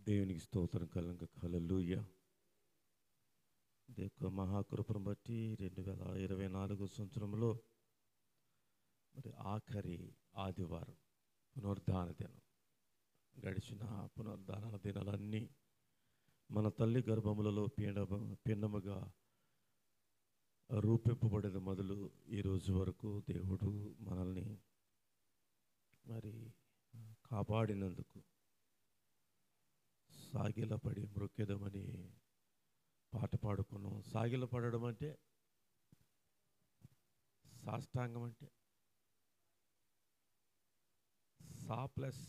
దేవునికి స్తోత్రం కలంక హల్లెలూయా. దేవుని యొక్క మహాకృపను బట్టి 2024 సంవత్సరంలో మరి ఆఖరి ఆదివారం పునరుద్ధాన దినం. గడిచిన పునరుద్ధాన దినాలన్నీ మన తల్లి గర్భములలో పిండముగా రూపింపబడేది మొదలు ఈరోజు వరకు దేవుడు మనల్ని మరి కాపాడినందుకు సాగిలపడి మృక్కెదమని పాట పాడుకున్నాం. సాగిలపడడం అంటే సాష్టాంగం అంటే సా ప్లస్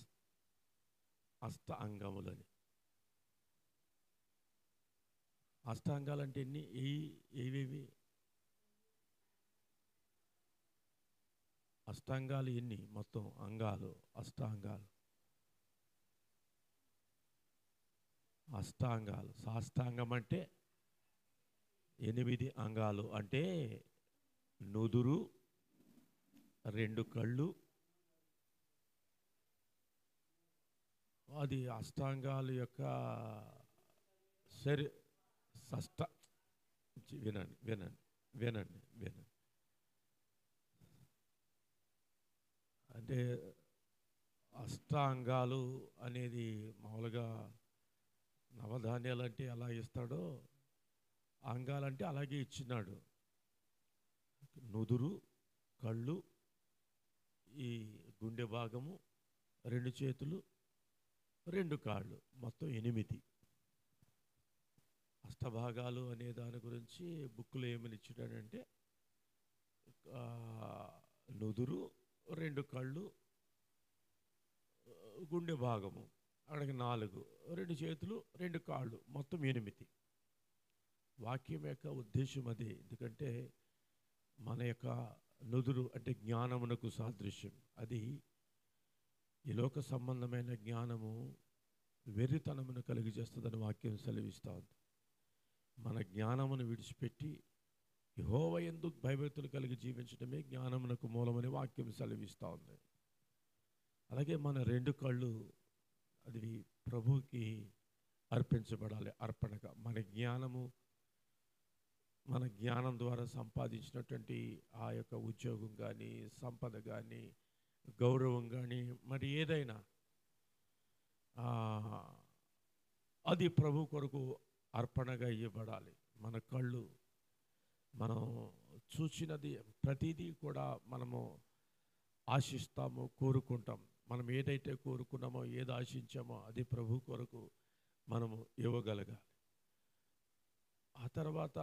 అష్ట అంగములని. అష్టాంగాలంటే ఎన్ని? ఏవేవి అష్టాంగాలు? ఎన్ని మొత్తం అంగాలు? అష్టాంగాలు అష్టాంగాలు. సాష్టాంగం అంటే 8 అంగాలు. అంటే నుదురు, 2 కళ్ళు, అది అష్టాంగాల యొక్క వినండి వినండి వినండి వినండి. అంటే అష్టాంగాలు అనేది మామూలుగా నవధాన్యాలు అంటే ఎలా ఇస్తాడో అంగాలంటే అలాగే ఇచ్చినాడు. నుదురు, కళ్ళు, ఈ గుండె భాగము, 2 చేతులు, 2 కాళ్ళు, మొత్తం 8 అష్టభాగాలు అనే దాని గురించి బుక్లో ఏమని ఇచ్చాడంటే నుదురు, 2 కళ్ళు, గుండె భాగము అక్కడికి 4, 2 చేతులు, 2 కాళ్ళు, మొత్తం 8. వాక్యం యొక్క ఉద్దేశం అదే. ఎందుకంటే మన యొక్క నుదురు అంటే జ్ఞానమునకు సాదృశ్యం. అది ఈ లోక సంబంధమైన జ్ఞానము వెర్రితనమును కలిగి చేస్తుందని వాక్యం సెలవిస్తూ ఉంది. మన జ్ఞానమును విడిచిపెట్టి యెహోవా యందు భయభక్తులు కలిగి జీవించడమే జ్ఞానమునకు మూలమని వాక్యం సెలవిస్తూ ఉంది. అలాగే మన 2 కళ్ళు అది ప్రభువుకి అర్పించబడాలి అర్పణగా. మన జ్ఞానం ద్వారా సంపాదించినటువంటి ఆ యొక్క ఉద్యోగం కానీ, సంపద కానీ, గౌరవం కానీ, మరి ఏదైనా అది ప్రభు కొరకు అర్పణగా ఇవ్వబడాలి. మన కళ్ళు మనం చూసినది ప్రతిదీ కూడా మనము ఆశిస్తాము, కోరుకుంటాం. మనం ఏదైతే కోరుకున్నామో, ఏది ఆశించామో అది ప్రభు కొరకు మనము ఇవ్వగలగాలి. ఆ తర్వాత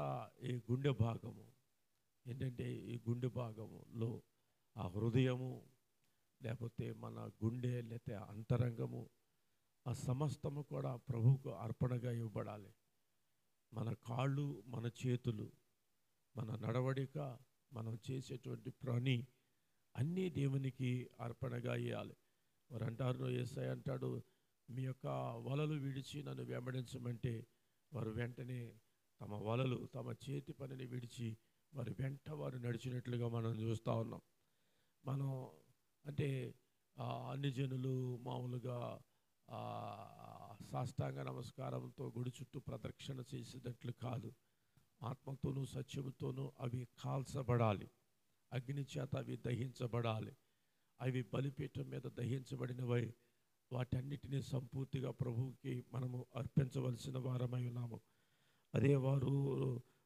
ఈ గుండె భాగము ఏంటంటే, ఈ గుండె భాగములో ఆ హృదయము, లేకపోతే మన గుండె, లేకపోతే అంతరంగము, ఆ సమస్తము కూడా ప్రభువుకు అర్పణగా ఇవ్వబడాలి. మన కాళ్ళు, మన చేతులు, మన నడవడిక, మనం చేసేటువంటి పని అన్నీ దేవునికి అర్పణగా ఇవ్వాలి. వారు అంటారు, యేసయ్య అంటాడు, మీ యొక్క వలలు విడిచి నన్ను వెంబడించమంటే వారు వెంటనే తమ వలలు, తమ చేతి పనిని విడిచి వారు నడిచినట్లుగా మనం చూస్తూ ఉన్నాం. మనం అంటే అన్ని జనులు మామూలుగా సాష్టాంగ నమస్కారంతో గుడి చుట్టూ ప్రదక్షిణ చేసేటట్లు కాదు. ఆత్మతోనూ సత్యముతోనూ అవి కాల్చబడాలి. అగ్ని చేత అవి దహించబడాలి. అవి బలిపీఠం మీద దహించబడినవై వాటన్నిటినీ సంపూర్తిగా ప్రభువుకి మనము అర్పించవలసిన వారమై ఉన్నాము. అదే వారు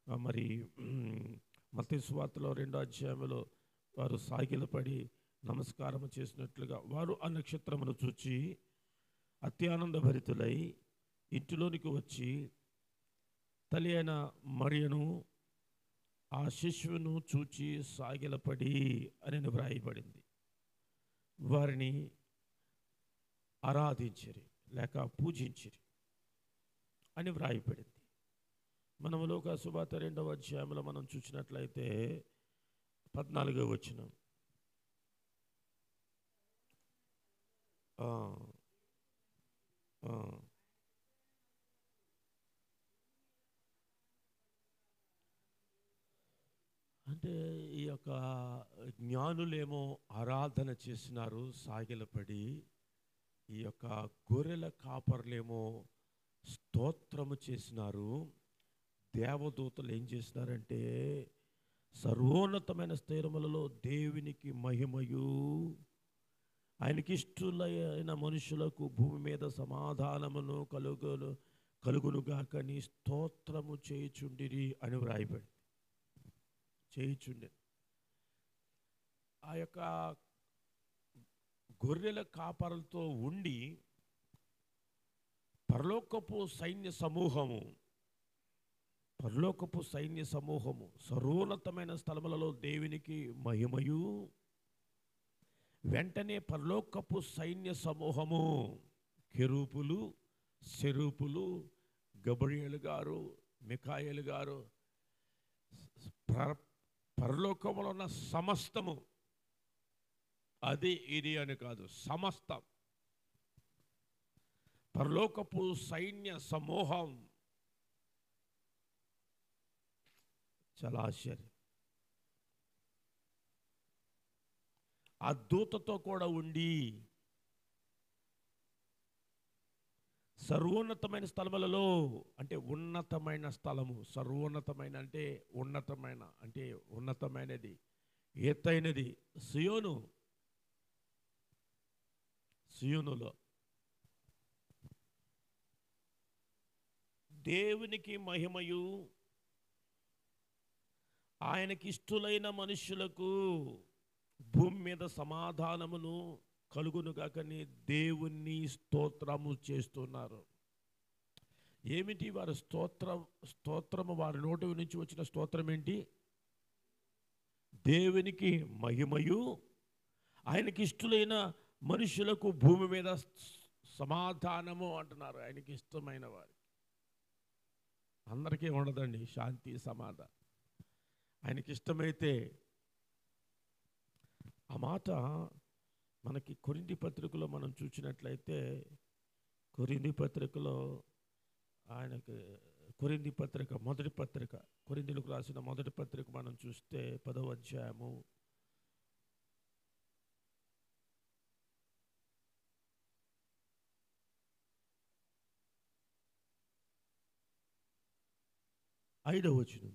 మరి మత్తయి సువార్తలో 2వ అధ్యాయంలో వారు సాగిలపడి నమస్కారం చేసినట్లుగా వారు ఆ నక్షత్రమును చూచి అత్యానంద భరితులై ఇంటిలోనికి వచ్చి తల్లి అయిన మరియను ఆ శిశువును చూచి సాగిలపడి అని వ్రాయబడింది. వారిని ఆరాధించిరి లేక పూజించిరి అని వ్రాయబడింది. మనం లూకా సువార్త 2వ అధ్యాయంలో మనం చూసినట్లయితే 14వ వచనం. అంటే ఈ యొక్క జ్ఞానులేమో ఆరాధన చేసినారు సాగిలపడి. ఈ యొక్క గొర్రెల కాపర్లేమో స్తోత్రము చేసినారు. దేవదూతలు ఏం చేసినారంటే సర్వోన్నతమైన స్థిరములలో దేవునికి మహిమయు, ఆయనకి ఇష్టలైన మనుషులకు భూమి మీద సమాధానమును కలుగునుగాకని స్తోత్రము చేయుచుండిరి అని వ్రాయబడి చేయుచుండి. ఆ యొక్క గొర్రెల కాపరులతో ఉండి పరలోకపు సైన్య సమూహము సర్వోన్నతమైన స్థలములలో దేవునికి మహిమయు, వెంటనే పరలోకపు సైన్య సమూహము కెరూపులు, సెరూపులు, గబ్రియేలు గారు, మిఖాయేలు గారు, పరలోకములో ఉన్న సమస్తము, అది ఇది అని కాదు, సమస్తం పరలోకపు సైన్య సమూహం. చాలా ఆశ్చర్యం. ఆ దూతతో కూడా ఉండి సర్వోన్నతమైన స్థలములలో, అంటే ఉన్నతమైన స్థలము, సర్వోన్నతమైన అంటే ఉన్నతమైన, అంటే ఉన్నతమైనది, ఎత్తైనది, సియోనులో దేవునికి మహిమయు, ఆయనకి ఇష్టలైన మనుషులకు భూమి మీద సమాధానమును కలుగునుగాకని దేవుణ్ణి స్తోత్రము చేస్తున్నారు. ఏమిటి వారి స్తోత్రము? వారి నోటి నుంచి వచ్చిన స్తోత్రం ఏంటి? దేవునికి మహిమయు, ఆయనకి ఇష్టలైన మనుషులకు భూమి మీద సమాధానము అంటున్నారు. ఆయనకి ఇష్టమైన వారికి. అందరికీ ఉండదండి శాంతి సమాధానం. ఆయనకి ఇష్టమైతే. ఆ మాట మనకి కొరింథీ పత్రికలో మనం చూసినట్లయితే, కొరింథీ పత్రికలో ఆయనకి కొరింథీ పత్రిక మొదటి పత్రిక, కొరింథీలకు రాసిన మొదటి పత్రిక మనం చూస్తే 10వ అధ్యాయము 5వ వచనం.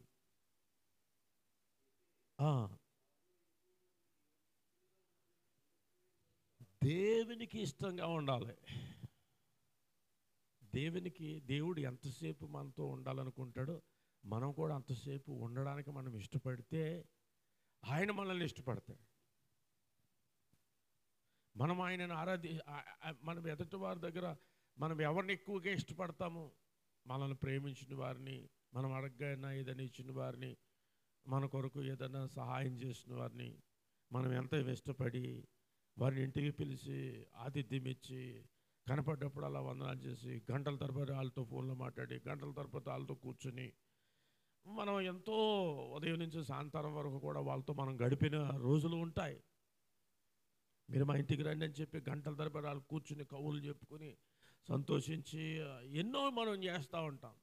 దేవునికి ఇష్టంగా ఉండాలి. దేవుడు ఎంతసేపు మనతో ఉండాలనుకుంటాడో మనం కూడా అంతసేపు ఉండడానికి మనం ఇష్టపడితే ఆయన మనల్ని ఇష్టపడతాడు. మనం ఆయనను మనం ఎదుటి వారి దగ్గర మనం ఎవరిని ఎక్కువగా ఇష్టపడతాము? మనల్ని ప్రేమించిన వారిని, మనం అడగైనా ఏదైనా ఇచ్చిన వారిని, మన కొరకు ఏదైనా సహాయం చేసిన వారిని మనం ఎంత ఇష్టపడి వారిని ఇంటికి పిలిచి ఆతిథ్యం ఇచ్చి కనపడ్డప్పుడు అలా వందనాలు చేసి గంటల తరబడి వాళ్ళతో ఫోన్లో మాట్లాడి గంటల తరబడి వాళ్ళతో కూర్చొని మనం ఎంతో ఉదయం నుంచి సాయంత్రం వరకు కూడా వాళ్ళతో మనం గడిపిన రోజులు ఉంటాయి. మీరు మా ఇంటికి రండి అని చెప్పి గంటల తరబడి వాళ్ళు కూర్చుని కవులు చెప్పుకొని సంతోషించి ఎన్నో మనం చేస్తూ ఉంటాం.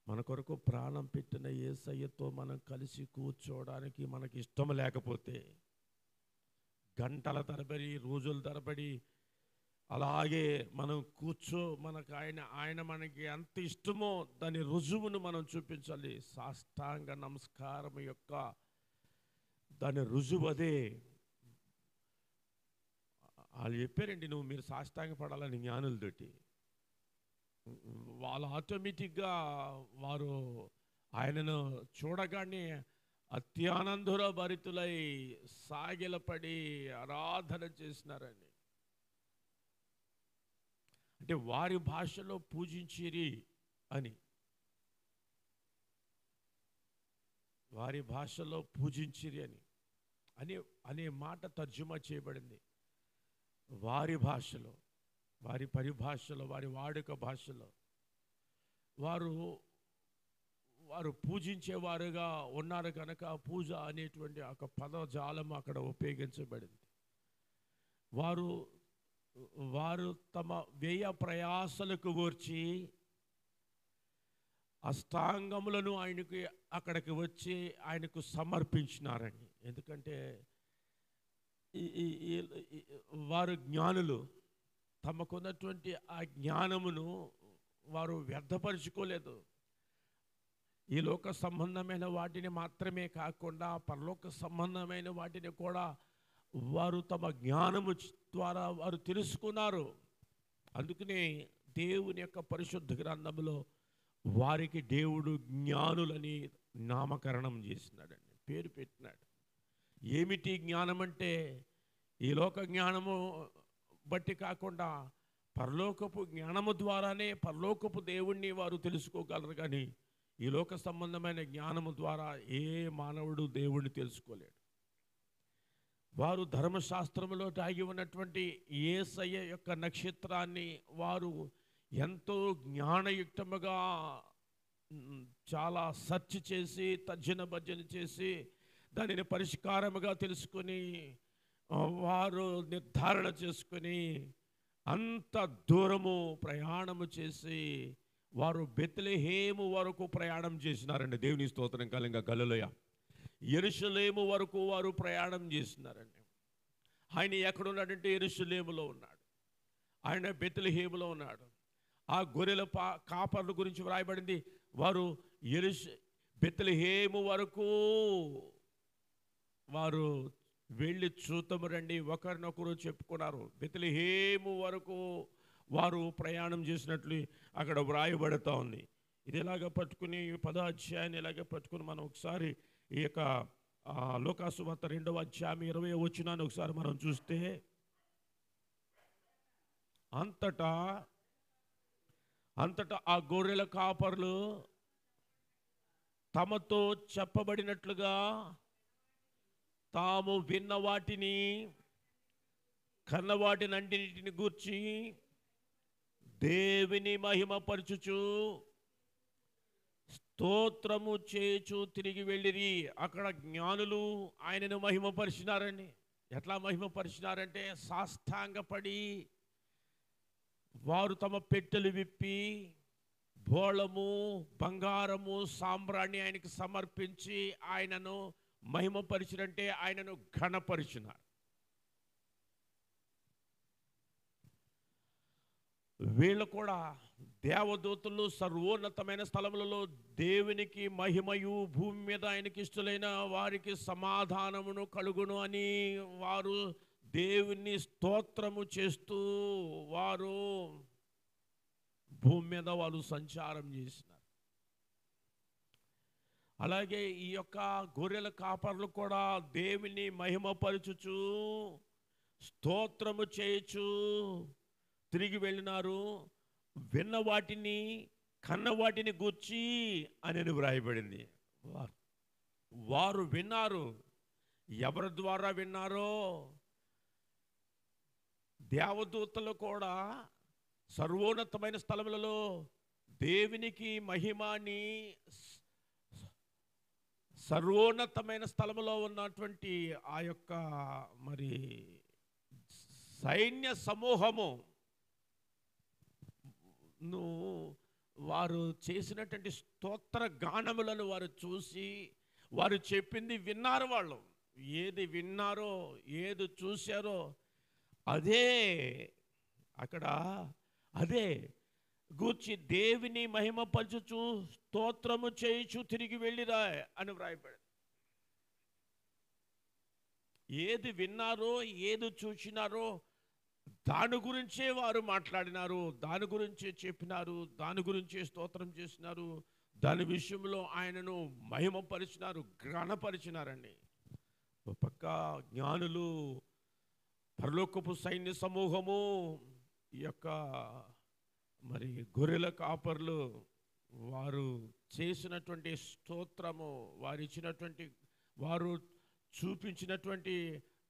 మన కొరకు ప్రాణం పెట్టిన యేసయ్యతో మనం కలిసి కూర్చోవడానికి మనకి ఇష్టం లేకపోతే గంటల తరబడి, రోజుల తరబడి అలాగే మనం మనకు ఆయన మనకి ఎంత ఇష్టమో దాని రుజువును మనం చూపించాలి. సాష్టాంగ నమస్కారం యొక్క దాని రుజువు అదే. వాళ్ళు చెప్పారండి, మీరు సాష్టాంగ పడాలని జ్ఞానులతోటి. వాళ్ళు ఆటోమేటిక్గా వారు ఆయనను చూడగానే అత్యానందుర భరితులై సాగిలపడి ఆరాధన చేసినారండి. అంటే వారి భాషలో పూజించిరి అని, వారి భాషలో పూజించిరి అనే మాట తర్జుమా చేయబడింది. వారి భాషలో, వారి పరిభాషలో, వారి వాడుక భాషలో వారు పూజించేవారుగా ఉన్నారు కనుక పూజ అనేటువంటి ఒక పదజాలం అక్కడ ఉపయోగించబడింది. వారు తమ వ్యయ ప్రయాసలకు ఓర్చి అష్టాంగములను ఆయనకు అక్కడికి వచ్చి ఆయనకు సమర్పించినారండి. ఎందుకంటే వారు జ్ఞానులు, తమకున్నటువంటి ఆ జ్ఞానమును వారు వ్యర్థపరుచుకోలేదు. ఈ లోక సంబంధమైన వాటిని మాత్రమే కాకుండా పరలోక సంబంధమైన వాటిని కూడా వారు తమ జ్ఞానము ద్వారా వారు తెలుసుకున్నారు. అందుకనే దేవుని యొక్క పరిశుద్ధ గ్రంథంలో వారికి దేవుడు జ్ఞానులని నామకరణం చేసినాడండి, పేరు పెట్టినాడు. ఏమిటి జ్ఞానం అంటే ఈ లోక జ్ఞానము బట్టి కాకుండా పరలోకపు జ్ఞానము ద్వారానే పరలోకపు దేవుణ్ణి వారు తెలుసుకోగలరు. కానీ ఈ లోక సంబంధమైన జ్ఞానము ద్వారా ఏ మానవుడు దేవుణ్ణి తెలుసుకోలేడు. వారు ధర్మశాస్త్రములో దాగి ఉన్నటువంటి యేసయ్య యొక్క నక్షత్రాన్ని వారు ఎంతో జ్ఞానయుక్తముగా చాలా సెర్చ్ చేసి తర్జన భర్జన చేసి దానిని పరిష్కారముగా తెలుసుకొని వారు నిర్ధారణ చేసుకొని అంత దూరము ప్రయాణము చేసి వారు బెత్లెహేము వరకు ప్రయాణం చేసినారండి. దేవుని స్తోత్రం కలంగా గలిలయ. యెరూషలేము వరకు వారు ప్రయాణం చేసినారండి. ఆయన ఎక్కడున్నాడంటే యెరూషలేములో ఉన్నాడు, ఆయన బెత్లెహేములో ఉన్నాడు. ఆ గొర్రెల కాపర్ల గురించి వ్రాయబడింది. వారు బెత్లెహేము వరకు వారు వెళ్ళి చూద్దాము రండి ఒకరినొకరు చెప్పుకున్నారు. బెత్లెహేము వరకు వారు ప్రయాణం చేసినట్లు అక్కడ వ్రాయబడుతూ ఉంది. ఇది ఇలాగ పట్టుకుని 10వ అధ్యాయాన్ని ఇలాగ పట్టుకుని మనం ఒకసారి ఈ యొక్క లూకాసు వార్త 2వ అధ్యాయం 20వ వచనాన్ని ఒకసారి మనం చూస్తే, అంతటా ఆ గొర్రెల కాపర్లు తమతో చెప్పబడినట్లుగా తాము విన్న వాటిని కన్నవాటినన్నిటిని గూర్చి దేవుని మహిమపరచుచు స్తోత్రము చేచు తిరిగి వెళ్ళిరి. అక్కడ జ్ఞానులు ఆయనను మహిమపరిచినారండి. ఎట్లా మహిమపరిచినారంటే సాష్టాంగపడి వారు తమ పెట్టెలు విప్పి బోళము బంగారము సాంబ్రాణి ఆయనకు సమర్పించి ఆయనను మహిమపరిచినంటే ఆయనను ఘనపరిచినారు. వీళ్ళు కూడా దేవదూతలు సర్వోన్నతమైన స్థలములలో దేవునికి మహిమయు భూమి మీద ఆయనకి ఇష్టలైన వారికి సమాధానమును కలుగును అని వారు దేవుని స్తోత్రము చేస్తూ వారు భూమి మీద వాళ్ళు సంచారం చేసినారు. అలాగే ఈ యొక్క గొర్రెల కాపర్లు కూడా దేవుని మహిమపరచుచు స్తోత్రము చేయొచ్చు తిరిగి వెళ్ళినారు. విన్న వాటిని కన్న వాటిని గూర్చి అని వ్రాయబడింది. వారు విన్నారు. ఎవరి ద్వారా విన్నారో? దేవదూతలు కూడా సర్వోన్నతమైన స్థలములలో దేవునికి మహిమాని సర్వోన్నతమైన స్థలములో ఉన్నటువంటి ఆ యొక్క మరి సైన్య సమూహము వారు చేసినటువంటి స్తోత్ర గానములను వారు చూసి వారు చెప్పింది విన్నారు. వాళ్ళు ఏది విన్నారో ఏది చూశారో అదే అక్కడ అదే గూర్చి దేవుని మహిమపరచుచు స్తోత్రము చేయుచు తిరిగి వెళ్ళిరా అని వ్రాయబడింది. ఏది విన్నారో ఏది చూసినారో దాని గురించే వారు మాట్లాడినారు, దాని గురించే చెప్పినారు, దాని గురించే స్తోత్రం చేసినారు, దాని విషయంలో ఆయనను మహిమపరిచినారు, ఘనపరిచినారండి. ఒక పక్క జ్ఞానులు, పరలోకపు సైన్య సమూహము, ఈ యొక్క మరి గొర్రెల కాపర్లు వారు చేసినటువంటి స్తోత్రము, వారు ఇచ్చినటువంటి వారు చూపించినటువంటి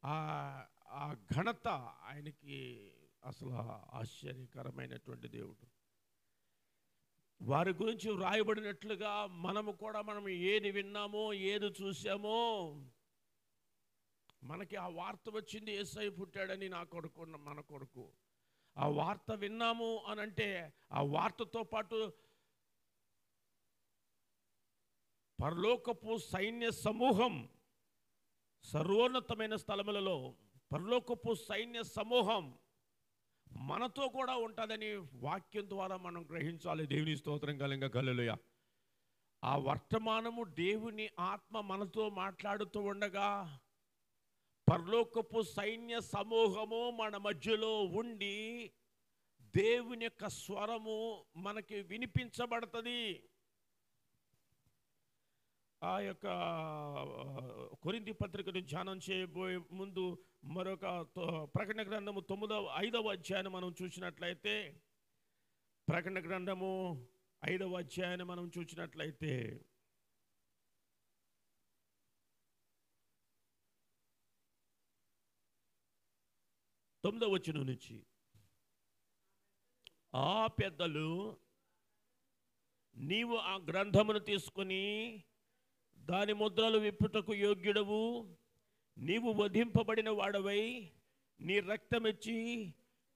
ఆ ఘనత ఆయనకి అసలు ఆశ్చర్యకరమైనటువంటి దేవుడు. వారి గురించి వ్రాయబడినట్లుగా మనం ఏది విన్నామో ఏది చూసామో, మనకి ఆ వార్త వచ్చింది యేసయ్య పుట్టాడని మన కొడుకు ఆ వార్త విన్నాము అని అంటే ఆ వార్తతో పాటు పరలోకపు సైన్య సమూహం సర్వోన్నతమైన స్థలములలో పరలోకపు సైన్య సమూహం మనతో కూడా ఉంటుందని వాక్యం ద్వారా మనం గ్రహించాలి. దేవుని స్తోత్రం కలంగా హల్లెలూయా. ఆ వర్తమానము దేవుని ఆత్మ మనతో మాట్లాడుతూ ఉండగా పరలోకపు సైన్య సమూహము మన మధ్యలో ఉండి దేవుని యొక్క స్వరము మనకి వినిపించబడుతుంది. ఆ యొక్క కొరింథీ పత్రికను ధ్యానం చేయబోయే ముందు మరొక ప్రకటన గ్రంథము 5వ అధ్యాయాన్ని మనం చూసినట్లయితే, ప్రకటన గ్రంథము 5వ అధ్యాయాన్ని మనం చూసినట్లయితే 9వ వచనం నుంచి, ఆ పెద్దలు నీవు ఆ గ్రంథమును తీసుకొని దాని ముద్రలు విప్పుటకు యోగ్యుడవు, నీవు వధింపబడిన వాడవై నీ రక్తమిచ్చి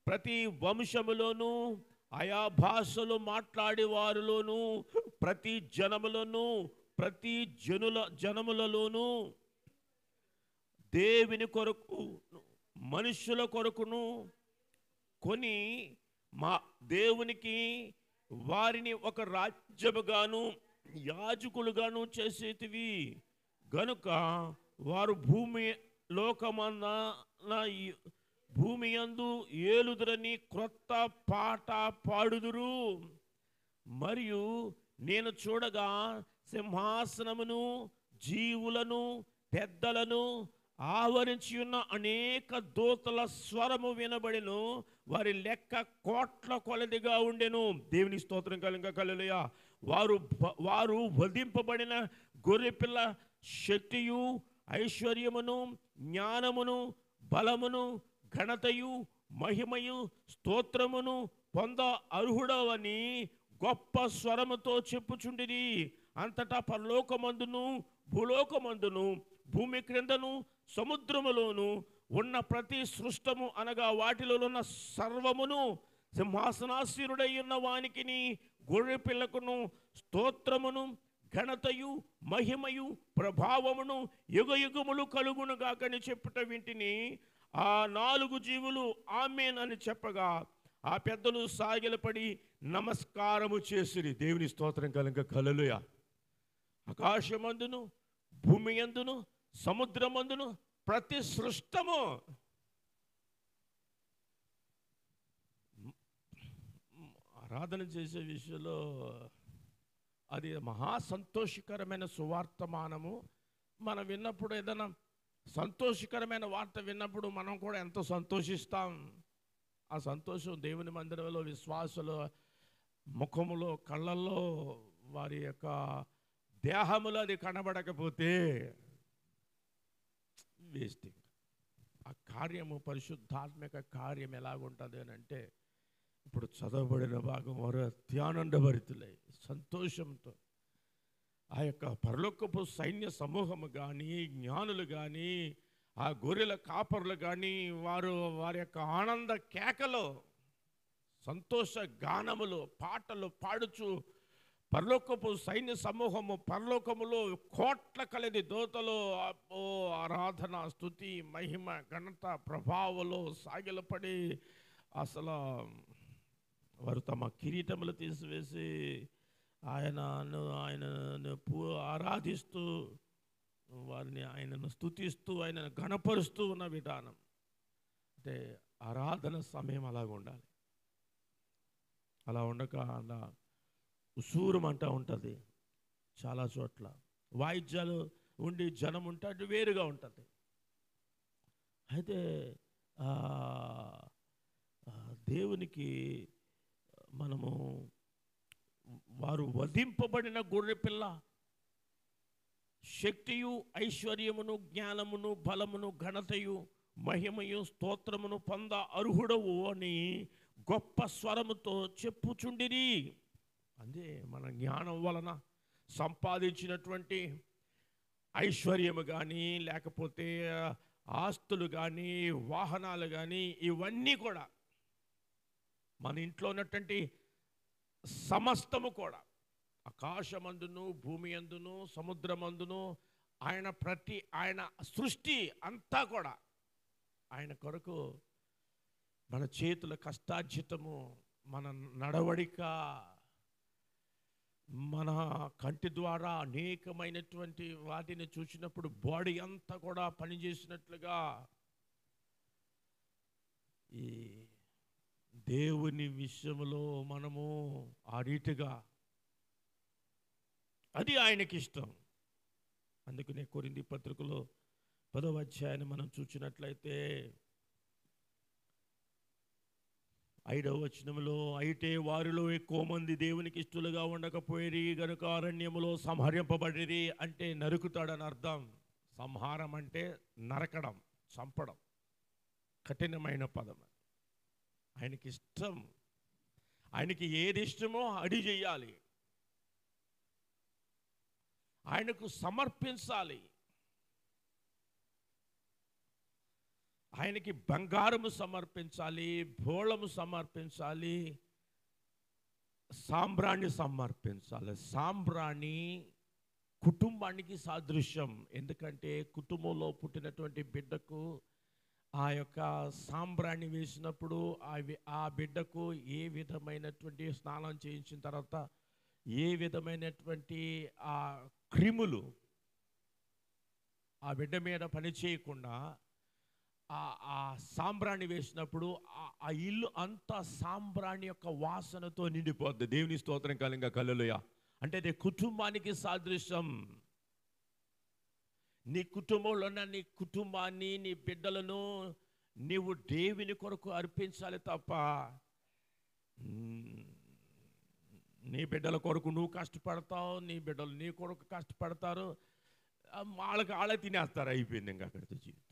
ప్రతి వంశములోను ఆయా భాషలు మాట్లాడే వారిలోను ప్రతి జనములోను ప్రతి జనములలోను దేవుని కొరకు మనుషుల కొరకును కొని మా దేవునికి వారిని ఒక రాజ్యముగాను యాజకులుగాను చేసేటివి గనుక వారు భూమి యందు ఏలుదురని క్రొత్త పాట పాడుదురు. మరియు నేను చూడగా సింహాసనమును జీవులను పెద్దలను ఆవరించి ఉన్న అనేక దూతల స్వరము వినబడెను. వారి లెక్క కోట్ల కొలదిగా ఉండెను. దేవుని స్తోత్రం కలుగుగా హల్లెలూయా. వారు వధింపబడిన గొర్రెపిల్ల శక్తియు ఐశ్వర్యమును జ్ఞానమును బలమును ఘనతయు మహిమయు స్తోత్రమును పొంద అర్హుడవని గొప్ప స్వరముతో చెప్పుచుండిరి. అంతటా పరలోకమందును భూలోకమందును భూమి క్రిందను సముద్రములోను ఉన్న ప్రతి సృష్టము అనగా వాటిలో ఉన్న సర్వమును సింహాసనాసీనుడై ఉన్న వానికిని గొర్రె పిల్లకును స్తోత్రమును ఘనతయు మహిమయు ప్రభావమును యుగయుగములు కలుగునుగాకని చెప్పుట వింటిని. ఆ 4 జీవులు ఆమేన్ అని చెప్పగా ఆ పెద్దలు సాగిలపడి నమస్కారము చేసిరి. దేవుని స్తోత్రం కలుగుగా హల్లెలూయా. ఆకాశమందును భూమి యందును సముద్రమందును ప్రతి సృష్టము ఆరాధన చేసే విషయంలో అది మహా సంతోషకరమైన సువార్తమానము. మనం విన్నప్పుడు ఏదైనా సంతోషకరమైన వార్త విన్నప్పుడు మనం కూడా ఎంతో సంతోషిస్తాం. ఆ సంతోషం దేవుని మందిరంలో విశ్వాసుల ముఖములో కళ్ళల్లో వారి యొక్క దేహములో అది కనబడకపోతే వేస్టింగ్. ఆ కార్యము పరిశుద్ధాత్మక కార్యం ఎలాగుంటుంది అని అంటే, ఇప్పుడు చదవబడిన భాగం వారు అత్యానందభరితులై సంతోషంతో ఆ యొక్క పరలోకపు సైన్య సమూహము కానీ జ్ఞానులు కానీ ఆ గొర్రెల కాపరులు కానీ వారి యొక్క ఆనంద కేకలో సంతోష గానములు పాటలు పాడుచు పరలోకపు సైన్య సమూహము పరలోకములో కోట్ల కలిది దోతలు ఆరాధన స్తుతి మహిమ ఘనత ప్రభావములో సాగిలపడి అసలు వారు తమ కిరీటములు తీసివేసి ఆయనను ఆరాధిస్తూ ఆయనను స్తుతిస్తూ ఆయనను ఘనపరుస్తూ ఉన్న విధానం అంటే ఆరాధన సమయం అలాగ ఉండాలి. అలా ఉండక అలా ఉసూరమంటూ ఉంటుంది. చాలా చోట్ల వాయిద్యాలు ఉండి జనం ఉంటే అది వేరుగా ఉంటుంది. అయితే దేవునికి మనము వారు వధింపబడిన గొర్రెపిల్ల శక్తియు ఐశ్వర్యమును జ్ఞానమును బలమును ఘనతయు మహిమయు స్తోత్రమును పొంద అర్హుడవు అని గొప్ప స్వరముతో చెప్పుచుండిరి. అదే మన జ్ఞానం వలన సంపాదించినటువంటి ఐశ్వర్యము కానీ లేకపోతే ఆస్తులు కానీ వాహనాలు కానీ ఇవన్నీ కూడా మన ఇంట్లో ఉన్నటువంటి సమస్తము కూడా ఆకాశమందును భూమి అందును సముద్రమందును ఆయన సృష్టి అంతా కూడా ఆయన కొరకు మన చేతుల కష్టార్జితము, మన నడవడిక, మన కంటి ద్వారా అనేకమైనటువంటి వాటిని చూసినప్పుడు బాడీ అంతా కూడా పనిచేసినట్లుగా ఈ దేవుని విషయంలో మనము ఆ రీతిగా, అది ఆయనకి ఇష్టం. అందుకనే కొరింథీ పత్రికలో 10వ అధ్యాయాన్ని మనం చూసినట్లయితే 5వ వచనంలో, అయితే వారిలో ఎక్కువ మంది దేవునికి ఇష్టలుగా ఉండకపోయిరి గనుక అరణ్యములో సంహరింపబడిరి. అంటే నరుకుతాడని అర్థం. సంహారం అంటే నరకడం, చంపడం, కఠినమైన పదం. ఆయనకి ఇష్టం, ఆయనకి ఏది ఇష్టమో అది చెయ్యాలి, ఆయనకు సమర్పించాలి. ఆయనకి బంగారము సమర్పించాలి, బోళము సమర్పించాలి, సాంబ్రాణి సమర్పించాలి. సాంబ్రాణి కుటుంబానికి సాదృశ్యం. ఎందుకంటే కుటుంబంలో పుట్టినటువంటి బిడ్డకు ఆ యొక్క సాంబ్రాణి వేసినప్పుడు ఆ బిడ్డకు ఏ విధమైనటువంటి స్నానం చేయించిన తర్వాత ఏ విధమైనటువంటి ఆ క్రిములు ఆ బిడ్డ మీద పని చేయకుండా ఆ సాంబ్రాణి వేసినప్పుడు ఆ ఇల్లు అంతా సాంబ్రాణి యొక్క వాసనతో నిండిపోద్ది. దేవుని స్తోత్రం కలంగా హల్లెలూయా. అంటే అది కుటుంబానికి సాదృశ్యం. నీ కుటుంబంలో ఉన్న నీ కుటుంబాన్ని, నీ బిడ్డలను నీవు దేవుని కొరకు అర్పించాలి తప్ప నీ బిడ్డల కొరకు నువ్వు కష్టపడతావు, నీ బిడ్డలు నీ కొరకు కష్టపడతారు, వాళ్ళే తినేస్తారు, అయిపోయింది ఇంకా అక్కడితో జీవితం.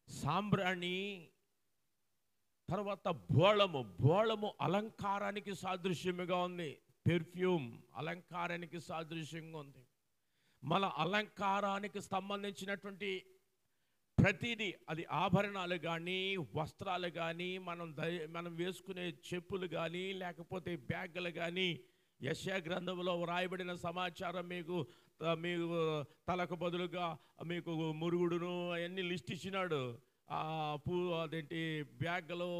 సాంబ్రాణి తర్వాత బోళము అలంకారానికి సాదృశ్యముగా ఉంది. పెర్ఫ్యూమ్ అలంకారానికి సాదృశ్యంగా ఉంది. మన అలంకారానికి సంబంధించినటువంటి ప్రతిదీ, అది ఆభరణాలు కానీ, వస్త్రాలు కానీ, మనం వేసుకునే చెప్పులు కానీ, లేకపోతే బ్యాగులు కానీ, యెషయా గ్రంథంలో వ్రాయబడిన సమాచారం మీకు తలకు బదులుగా మీకు మురుగుడును అవన్నీ లిస్ట్ ఇచ్చినాడు. అదేంటి బ్యాగులు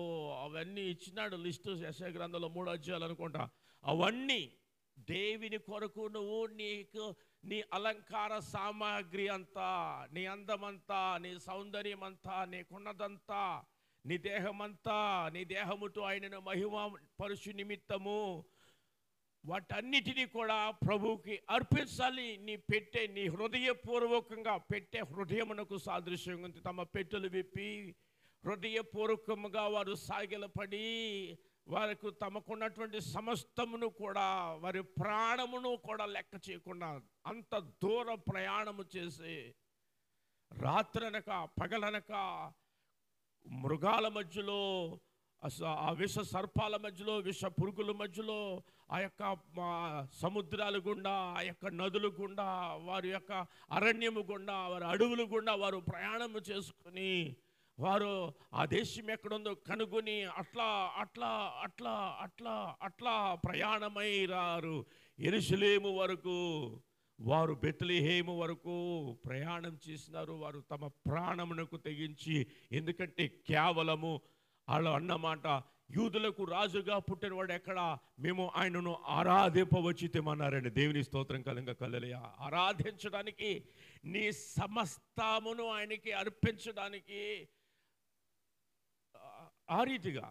అవన్నీ ఇచ్చినాడు లిస్టు. యెషయా గ్రంథంలో 3వ అధ్యాయాలు అనుకుంటా. అవన్నీ దేవుని కొరకు నువ్వు నీ అలంకార సామాగ్రి అంతా, నీ అందమంతా, నీ సౌందర్యం అంతా, నీకున్నదంతా, నీ దేహమంతా, నీ దేహముతో ఆయనను మహిమ పరుషు నిమిత్తము వాటన్నిటినీ కూడా ప్రభువుకి అర్పించాలి. నీ హృదయపూర్వకంగా పెట్టే హృదయమునకు సాదృశ్యంగా ఉంది. తమ పెట్టెలు విప్పి హృదయపూర్వకంగా వారు సాగిలపడి వారికి తమకున్నటువంటి సమస్తమును కూడా, వారి ప్రాణమును కూడా లెక్క చేయకుండా అంత దూర ప్రయాణము చేసి రాత్రనక పగలనక మృగాల మధ్యలో, ఆ విష సర్పాల మధ్యలో, విష పురుగుల మధ్యలో, ఆ యొక్క సముద్రాల గుండా, ఆ యొక్క నదుల గుండా, వారి యొక్క అరణ్యము గుండా, వారి అడవుల గుండా వారు ప్రయాణము చేసుకుని వారు ఆ దేశం ఎక్కడుందో కనుగొని అట్లా అట్లా అట్లా అట్లా అట్లా ప్రయాణమై రారు యెరూషలేము వరకు. వారు బెత్లెహేము వరకు ప్రయాణం చేసినారు. వారు తమ ప్రాణమునకు తెగించి, ఎందుకంటే కేవలము వాళ్ళు అన్నమాట, యూదులకు రాజుగా పుట్టినవాడు ఎక్కడ, మేము ఆయనను ఆరాధింపవచ్చితేమన్నారండి. దేవుని స్తోత్రం కలంగా హల్లెలూయా. ఆరాధించడానికి, నీ సమస్తమును ఆయనకి అర్పించడానికి, ఆ రీతిగా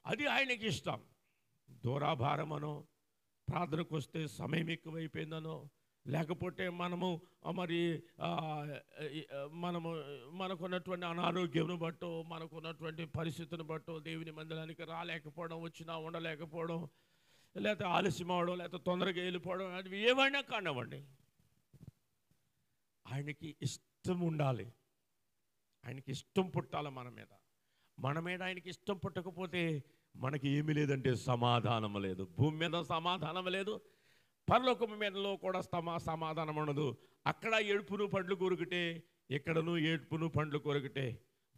అది ఆయనకి ఇష్టం. దూరాభారమనో, ప్రార్థనకు వస్తే సమయం ఎక్కువైపోయిందనో, లేకపోతే మనకున్నటువంటి అనారోగ్యం బట్టో, మనకున్నటువంటి పరిస్థితిని బట్టో దేవుని మందిరానికి రాలేకపోవడం, వచ్చినా ఉండలేకపోవడం, లేకపోతే ఆలస్యం అవడం, లేకపోతే తొందరగా వెళ్ళిపోవడం, అది ఏమైనా కానివ్వండి, ఆయనకి ఇష్టం ఉండాలి. ఆయనకి ఇష్టం పుట్టాలి మన మీద ఆయనకి ఇష్టం పుట్టకపోతే మనకి ఏమీ లేదంటే సమాధానం లేదు. భూమి మీద సమాధానం లేదు, పరలోకము మీదలో కూడా సమాధానం ఉండదు. అక్కడ ఏడుపును పండ్లు కొరుకుటే, ఇక్కడను ఏడుపును పండ్లు కొరుకుటే.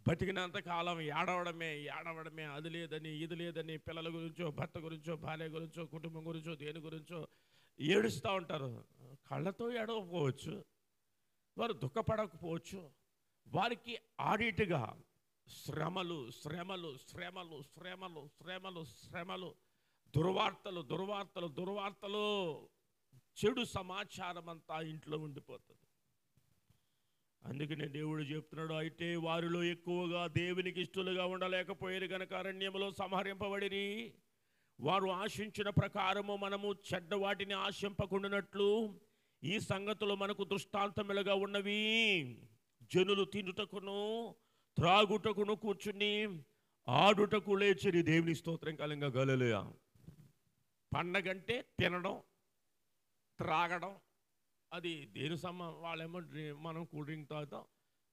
బతికినంత కాలం ఏడవడమే, అది లేదని ఇది లేదని, పిల్లల గురించో, భర్త గురించో, భార్య గురించో, కుటుంబం గురించో, దేని గురించో ఏడుస్తూ ఉంటారు. కళ్ళతో ఏడవకపోవచ్చు, వారు దుఃఖపడకపోవచ్చు, వారికి ఆడిటుగా శ్రమలు శ్రమలు శ్రమలు శ్రమలు శ్రమలు శ్రమలు, దుర్వార్తలు దుర్వార్తలు దుర్వార్తలు, చెడు సమాచారం అంతా ఇంట్లో ఉండిపోతుంది. అందుకనే దేవుడు చెప్తున్నాడు, అయితే వారిలో ఎక్కువగా దేవునికి ఇష్టలుగా ఉండలేకపోయారు కనుక అరణ్యములో సంహరింపబడిరి. వారు ఆశించిన ప్రకారము మనము చెడ్డ వాటిని ఆశింపకుండానట్లు ఈ సంగతులు మనకు దృష్టాంతములుగా ఉన్నవి. జనులు తినుటకును త్రాగుటకును కూర్చుని ఆడుటకు లేచిరి. దేవుని స్తోత్రం కలంగా గలలుయా. పండగంటే తినడం త్రాగడం, అది దేని వాళ్ళేమో మనం కూల్ డ్రింక్ తాగుతాం,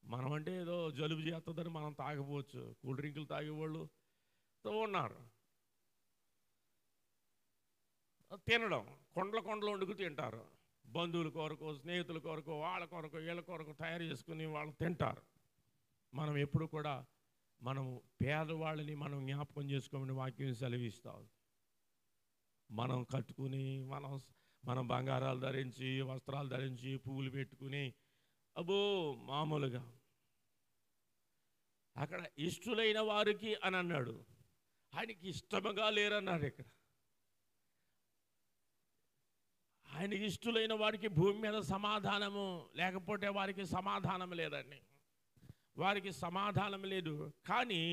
మనం అంటే ఏదో జలుబు చేస్తుందని మనం తాగపోవచ్చు. కూల్ డ్రింకులు తాగేవాళ్ళు ఉన్నారు. తినడం కొండలు వండుకు తింటారు. బంధువుల కొరకు, స్నేహితుల కొరకు, వాళ్ళ కొరకు, వీళ్ళ కొరకు తయారు చేసుకుని వాళ్ళు తింటారు. మనం ఎప్పుడు కూడా మనం పేదవాళ్ళని మనం జ్ఞాపకం చేసుకోమని వాక్యం సెలవిస్తాం. మనం కట్టుకుని మనం బంగారాలు ధరించి, వస్త్రాలు ధరించి, పువ్వులు పెట్టుకుని అబ్బో మామూలుగా అక్కడ ఇష్టలైన వారికి అని అన్నాడు. ఆయనకి ఇష్టముగా లేరన్నాడు. ఇక్కడ ఆయనకి ఇష్టలైన వారికి భూమి మీద సమాధానము లేకపోతే వారికి సమాధానం లేదండి. వారికి సమాధానం లేదు, కానీ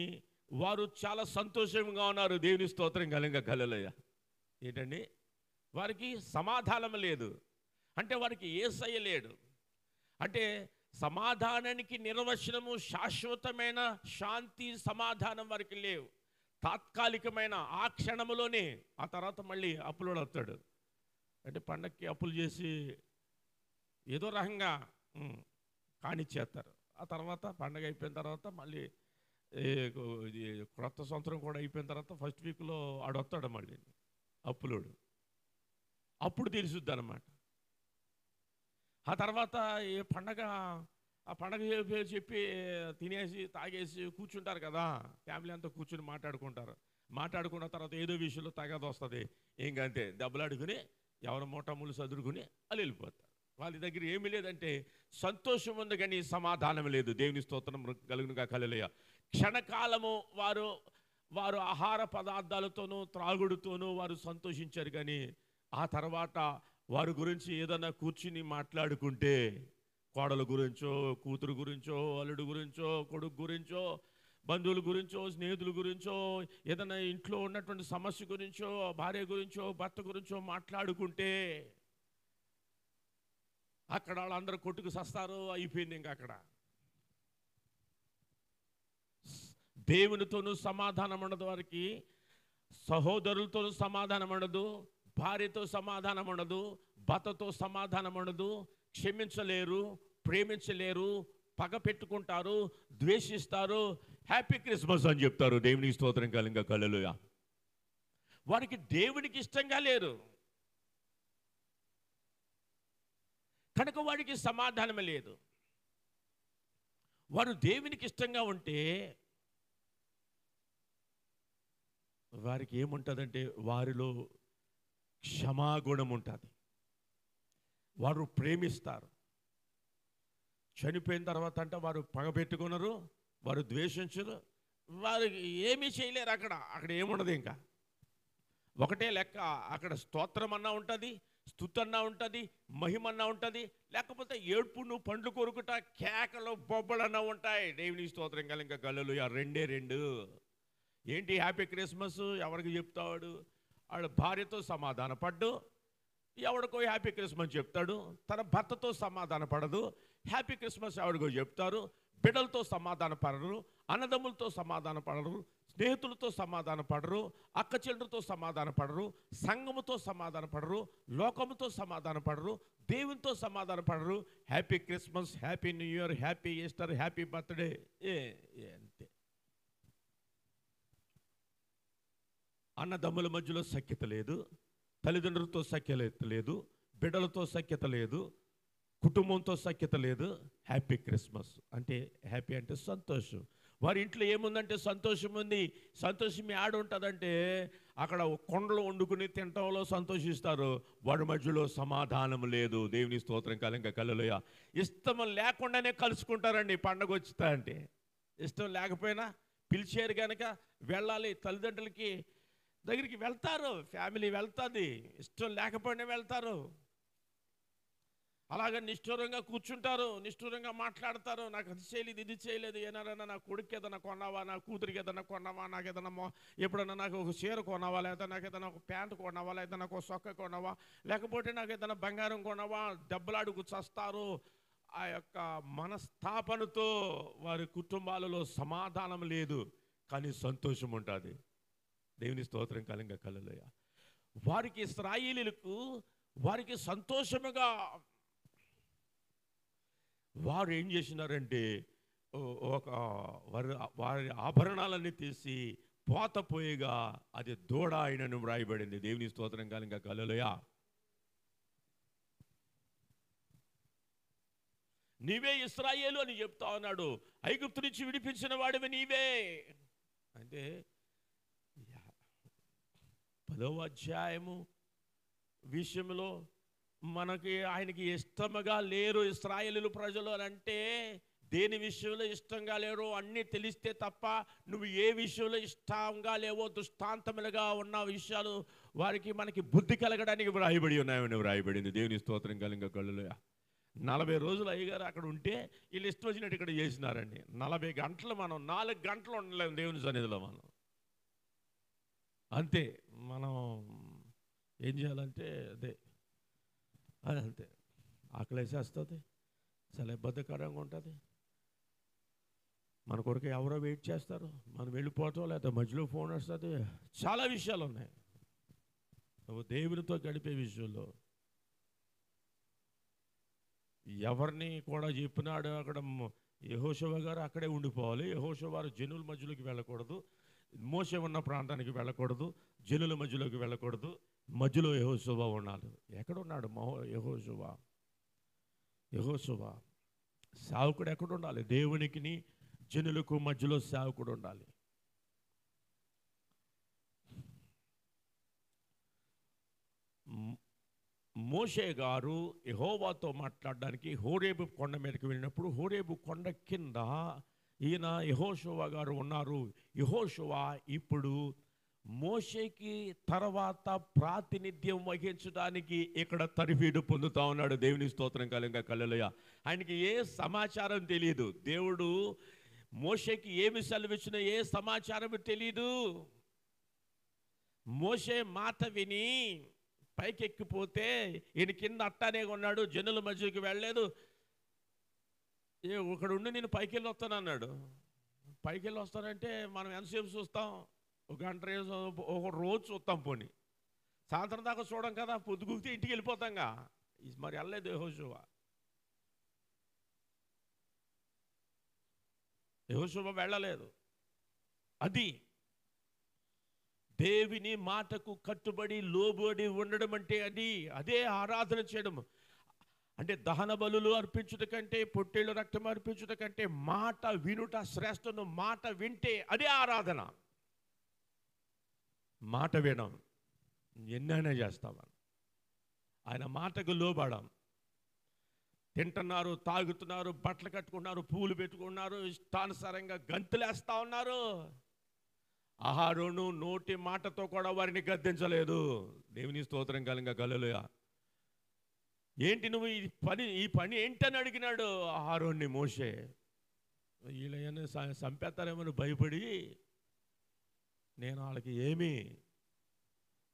వారు చాలా సంతోషంగా ఉన్నారు. దేవుని స్తోత్రం కలంగా కలలయ్య. ఏంటండి, వారికి సమాధానం లేదు అంటే వారికి యేసయ్య లేడు. అంటే సమాధానానికి నిర్వచనము శాశ్వతమైన శాంతి సమాధానం వారికి లేవు. తాత్కాలికమైన ఆ క్షణములోనే, ఆ తర్వాత మళ్ళీ అప్పులోడు వస్తాడు. అంటే పండక్కి అప్పులు చేసి ఏదో రకంగా కానిచ్చేస్తారు. ఆ తర్వాత పండగ అయిపోయిన తర్వాత మళ్ళీ క్రొత్త సంవత్సరం కూడా అయిపోయిన తర్వాత ఫస్ట్ వీక్లో ఆడొస్తాడు మళ్ళీ అప్పులోడు. అప్పుడు తెలుసుద్ది అన్నమాట. ఆ తర్వాత ఆ పండగ చెప్పి తినేసి తాగేసి కూర్చుంటారు కదా, ఫ్యామిలీ అంతా కూర్చుని మాట్లాడుకున్న తర్వాత ఏదో విషయంలో తగాద వస్తుంది. ఇంకంతే దెబ్బలాడుకుని ఎవరి మూటములు సదురుకుని వాళ్ళు వెళ్ళిపోతారు. వాళ్ళ దగ్గర ఏమీ లేదంటే సంతోషం ఉంది కానీ సమాధానం లేదు. దేవుని స్తోత్రం కలుగునుగా కలలయ్య. క్షణకాలము వారు ఆహార పదార్థాలతోనూ త్రాగుడుతోనూ వారు సంతోషించారు, కానీ ఆ తర్వాత వారి గురించి ఏదన్నా కూర్చుని మాట్లాడుకుంటే, కోడల గురించో, కూతురు గురించో, అల్లుడు గురించో, కొడుకు గురించో, బంధువుల గురించో, స్నేహితుల గురించో, ఏదైనా ఇంట్లో ఉన్నటువంటి సమస్య గురించో, భార్య గురించో, భర్త గురించో మాట్లాడుకుంటే అక్కడ వాళ్ళందరూ కొట్టుకు సస్తారు. అయిపోయింది. ఇంకా అక్కడ దేవునితోనూ సమాధానం ఉండదు వారికి, సహోదరులతోనూ సమాధానం ఉండదు, భార్యతో సమాధానం ఉండదు, భర్తతో సమాధానం ఉండదు. క్షమించలేరు, ప్రేమించలేరు, పగ పెట్టుకుంటారు, ద్వేషిస్తారు. హ్యాపీ క్రిస్మస్ అని చెప్తారు. దేవునికి స్తోత్రం కలంగా కలలుయా. వారికి దేవునికి ఇష్టంగా లేరు కనుక వాడికి సమాధానం లేదు. వారు దేవునికి ఇష్టంగా ఉంటే వారికి ఏముంటుందంటే వారిలో క్షమాగుణం ఉంటుంది. వారు ప్రేమిస్తారు. చనిపోయిన తర్వాత అంటే వారు పగబెట్టుకున్నారు, వారు ద్వేషించరు, వారు ఏమీ చేయలేరు. అక్కడ ఏముండదు. ఇంకా ఒకటే లెక్క. అక్కడ స్తోత్రం అన్నా ఉంటుంది, స్తుతన్నా ఉంటుంది, మహిమన్నా ఉంటుంది, లేకపోతే ఏడ్పును పండ్లు కొరుకుట, కేకలు బొబ్బలన్నా ఉంటాయి. దేవుని స్తోత్రం కలింక గల్లులు రెండే రెండు. ఏంటి హ్యాపీ క్రిస్మస్ ఎవరికి చెప్తాడు? వాడు భార్యతో సమాధాన పడ్డు, ఎవడికో హ్యాపీ క్రిస్మస్ చెప్తాడు. తన భర్తతో సమాధాన పడదు, హ్యాపీ క్రిస్మస్ ఎవరికో చెప్తారు. బిడ్డలతో సమాధాన పడరు, అన్నదమ్ములతో సమాధాన పడరు, స్నేహితులతో సమాధాన పడరు, అక్క చెల్లెలతో సమాధాన పడరు, సంఘముతో సమాధాన పడరు, లోకముతో సమాధాన పడరు, దేవునితో సమాధాన పడరు. Happy Christmas, happy new year, happy Easter, happy birthday, అంతే. అన్నదమ్ముల మధ్యలో సఖ్యత లేదు, తల్లిదండ్రులతో సఖ్యత లేదు, బిడ్డలతో సఖ్యత లేదు, కుటుంబంతో సఖ్యత లేదు. హ్యాపీ క్రిస్మస్ అంటే, హ్యాపీ అంటే సంతోషం. వారి ఇంట్లో ఏముందంటే సంతోషం ఉంది. సంతోషం ఆడ ఉంటుందంటే అక్కడ కొండలు వండుకుని తినటంలో సంతోషిస్తారు. వాడి మధ్యలో సమాధానం లేదు. దేవుని స్తోత్రం కలంక కలలోయ. ఇష్టం లేకుండానే కలుసుకుంటారండి పండగ వచ్చుతా అంటే. ఇష్టం లేకపోయినా పిలిచారు కనుక వెళ్ళాలి. తల్లిదండ్రులకి దగ్గరికి వెళ్తారు, ఫ్యామిలీ వెళ్తుంది, ఇష్టం లేకపోయినా వెళ్తారు. అలాగే నిష్ఠూరంగా కూర్చుంటారు, నిష్ఠూరంగా మాట్లాడతారు. నాకు అది చేయలేదు, ఇది చేయలేదు, ఏనాడన్నా నా కొడుకు ఏదైనా కొన్నావా, నా కూతురికి ఏదైనా కొన్నావా, నాకు ఏదైనా ఎప్పుడన్నా నాకు ఒక చీర కొన్నావా, లేదా నాకు ఏదైనా ఒక ప్యాంటు కొన్నావా, లేదా నాకు ఒక సొక్క కొన్నావా, లేకపోతే నాకు ఏదైనా బంగారం కొన్నావా, దెబ్బలాడుకు చస్తారు. ఆ యొక్క మనస్తాపనతో వారి కుటుంబాలలో సమాధానం లేదు, కానీ సంతోషం ఉంటుంది. దేవుని స్తోత్రం కలంగా కలలోయ. వారికి ఇశ్రాయేలీయులకు వారికి సంతోషముగా వారు ఏం చేసినారంటే ఒక వారి ఆభరణాలన్నీ తీసి పోతపోయేగా అది దూడ ఆయనను వ్రాయబడింది. దేవుని స్తోత్రం కలంగా కలలోయ. నీవే ఇశ్రాయేలు అని చెప్తా ఉన్నాడు. ఐగుప్తు నుంచి విడిపించిన వాడివి నీవే అంటే 10వ అధ్యాయము విషయంలో మనకి ఆయనకి ఇష్టముగా లేరు ఇశ్రాయేలు ప్రజలు అని అంటే దేని విషయంలో ఇష్టంగా లేరు అన్నీ తెలిస్తే తప్ప నువ్వు ఏ విషయంలో ఇష్టంగా లేవో దుష్టాంతములుగా ఉన్న విషయాలు వారికి మనకి బుద్ధి కలగడానికి వ్రాయబడి ఉన్నాయని వ్రాయబడింది. దేవుని స్తోత్రం కలంగా కళ్ళులోయ. 40 రోజులు అయ్యగారు అక్కడ ఉంటే వీళ్ళు ఇష్టం వచ్చినట్టు ఇక్కడ చేసినారండి. 40 గంటలు మనం 4 గంటలు ఉండలేము దేవుని సన్నిధిలో. మనం అంతే. మనం ఏం చేయాలంటే అదే అంతే. ఆకలి వేసేస్తుంది, చాలా ఇబ్బందికరంగా ఉంటుంది. మన కొరకు ఎవరో వెయిట్ చేస్తారు, మనం వెళ్ళిపోవటం, లేదా మధ్యలో ఫోన్ వస్తుంది. చాలా విషయాలు ఉన్నాయి నువ్వు దేవునితో గడిపే విషయంలో. ఎవరిని కూడా చెప్పినాడు అక్కడ యెహోషువ గారు అక్కడే ఉండిపోవాలి. యెహోషువ వారు జనుల మధ్యలోకి వెళ్ళకూడదు, మోషే ఉన్న ప్రాంతానికి వెళ్ళకూడదు, జనుల మధ్యలోకి వెళ్ళకూడదు, మధ్యలో యెహోషువ ఉండాలి. ఎక్కడున్నాడు యెహోషువ? యెహోషువ సేవకుడు ఎక్కడ ఉండాలి? దేవునికి జనులకు మధ్యలో సేవకుడు ఉండాలి. మోషే గారు యెహోవాతో మాట్లాడడానికి హోరేబు కొండ మీదకి వెళ్ళినప్పుడు హోరేబు కొండ కింద ఈయన యెహోషువ గారు ఉన్నారు. యెహోషువ ఇప్పుడు మోషేకి తర్వాత ప్రాతినిధ్యం వహించడానికి ఇక్కడ తరఫీదు పొందుతా ఉన్నాడు. దేవుని స్తోత్రం కలంగా కల్లెలూయ. ఆయనకి ఏ సమాచారం తెలియదు. దేవుడు మోషేకి ఏమి సెలవిచ్చినా ఏ సమాచారం తెలియదు. మోషే మాట విని పైకెక్కిపోతే ఈయన కింద అట్టానే ఉన్నాడు, జనుల మధ్యకి వెళ్ళలేదు. ఒకడు ఉండి నేను పైకి వెళ్ళి వస్తాను అన్నాడు. పైకి వెళ్ళి వస్తానంటే మనం ఎంతసేపు చూస్తాం? ఒక గంట ఒక రోజు చూస్తాం. పోనీ సాయంత్రం దాకా చూడం కదా, పొద్దుగుకితే ఇంటికి వెళ్ళిపోతాంగా. మరి వెళ్ళలేదు యెహోషువ. యెహోషువ వెళ్ళలేదు. అది దేవుని మాటకు కట్టుబడి లోబడి ఉండడం అంటే అదే ఆరాధన చేయడం. అంటే దహన బలులు అర్పించుట కంటే, పొట్టేళ్ళు రక్తం అర్పించుట కంటే మాట వినుట శ్రేష్టను. మాట వింటే అదే ఆరాధన. మాట వినం ఎన్నైనా చేస్తామని ఆయన మాటకు లోబడం. తింటున్నారు, తాగుతున్నారు, బట్టలు కట్టుకున్నారు, పూలు పెట్టుకున్నారు, ఇష్టానుసారంగా గంతులేస్తా ఉన్నారు. ఆహారోను నోటి మాటతో కూడా వారిని గద్దించలేదు. దేవుని స్తోత్రం కలంగా కలలుయ. ఏంటి నువ్వు ఈ పని ఏంటని అడిగినాడు ఆహారోన్ని మోషే. వీళ్ళని చంపేస్తారేమో భయపడి నేను వాళ్ళకి ఏమి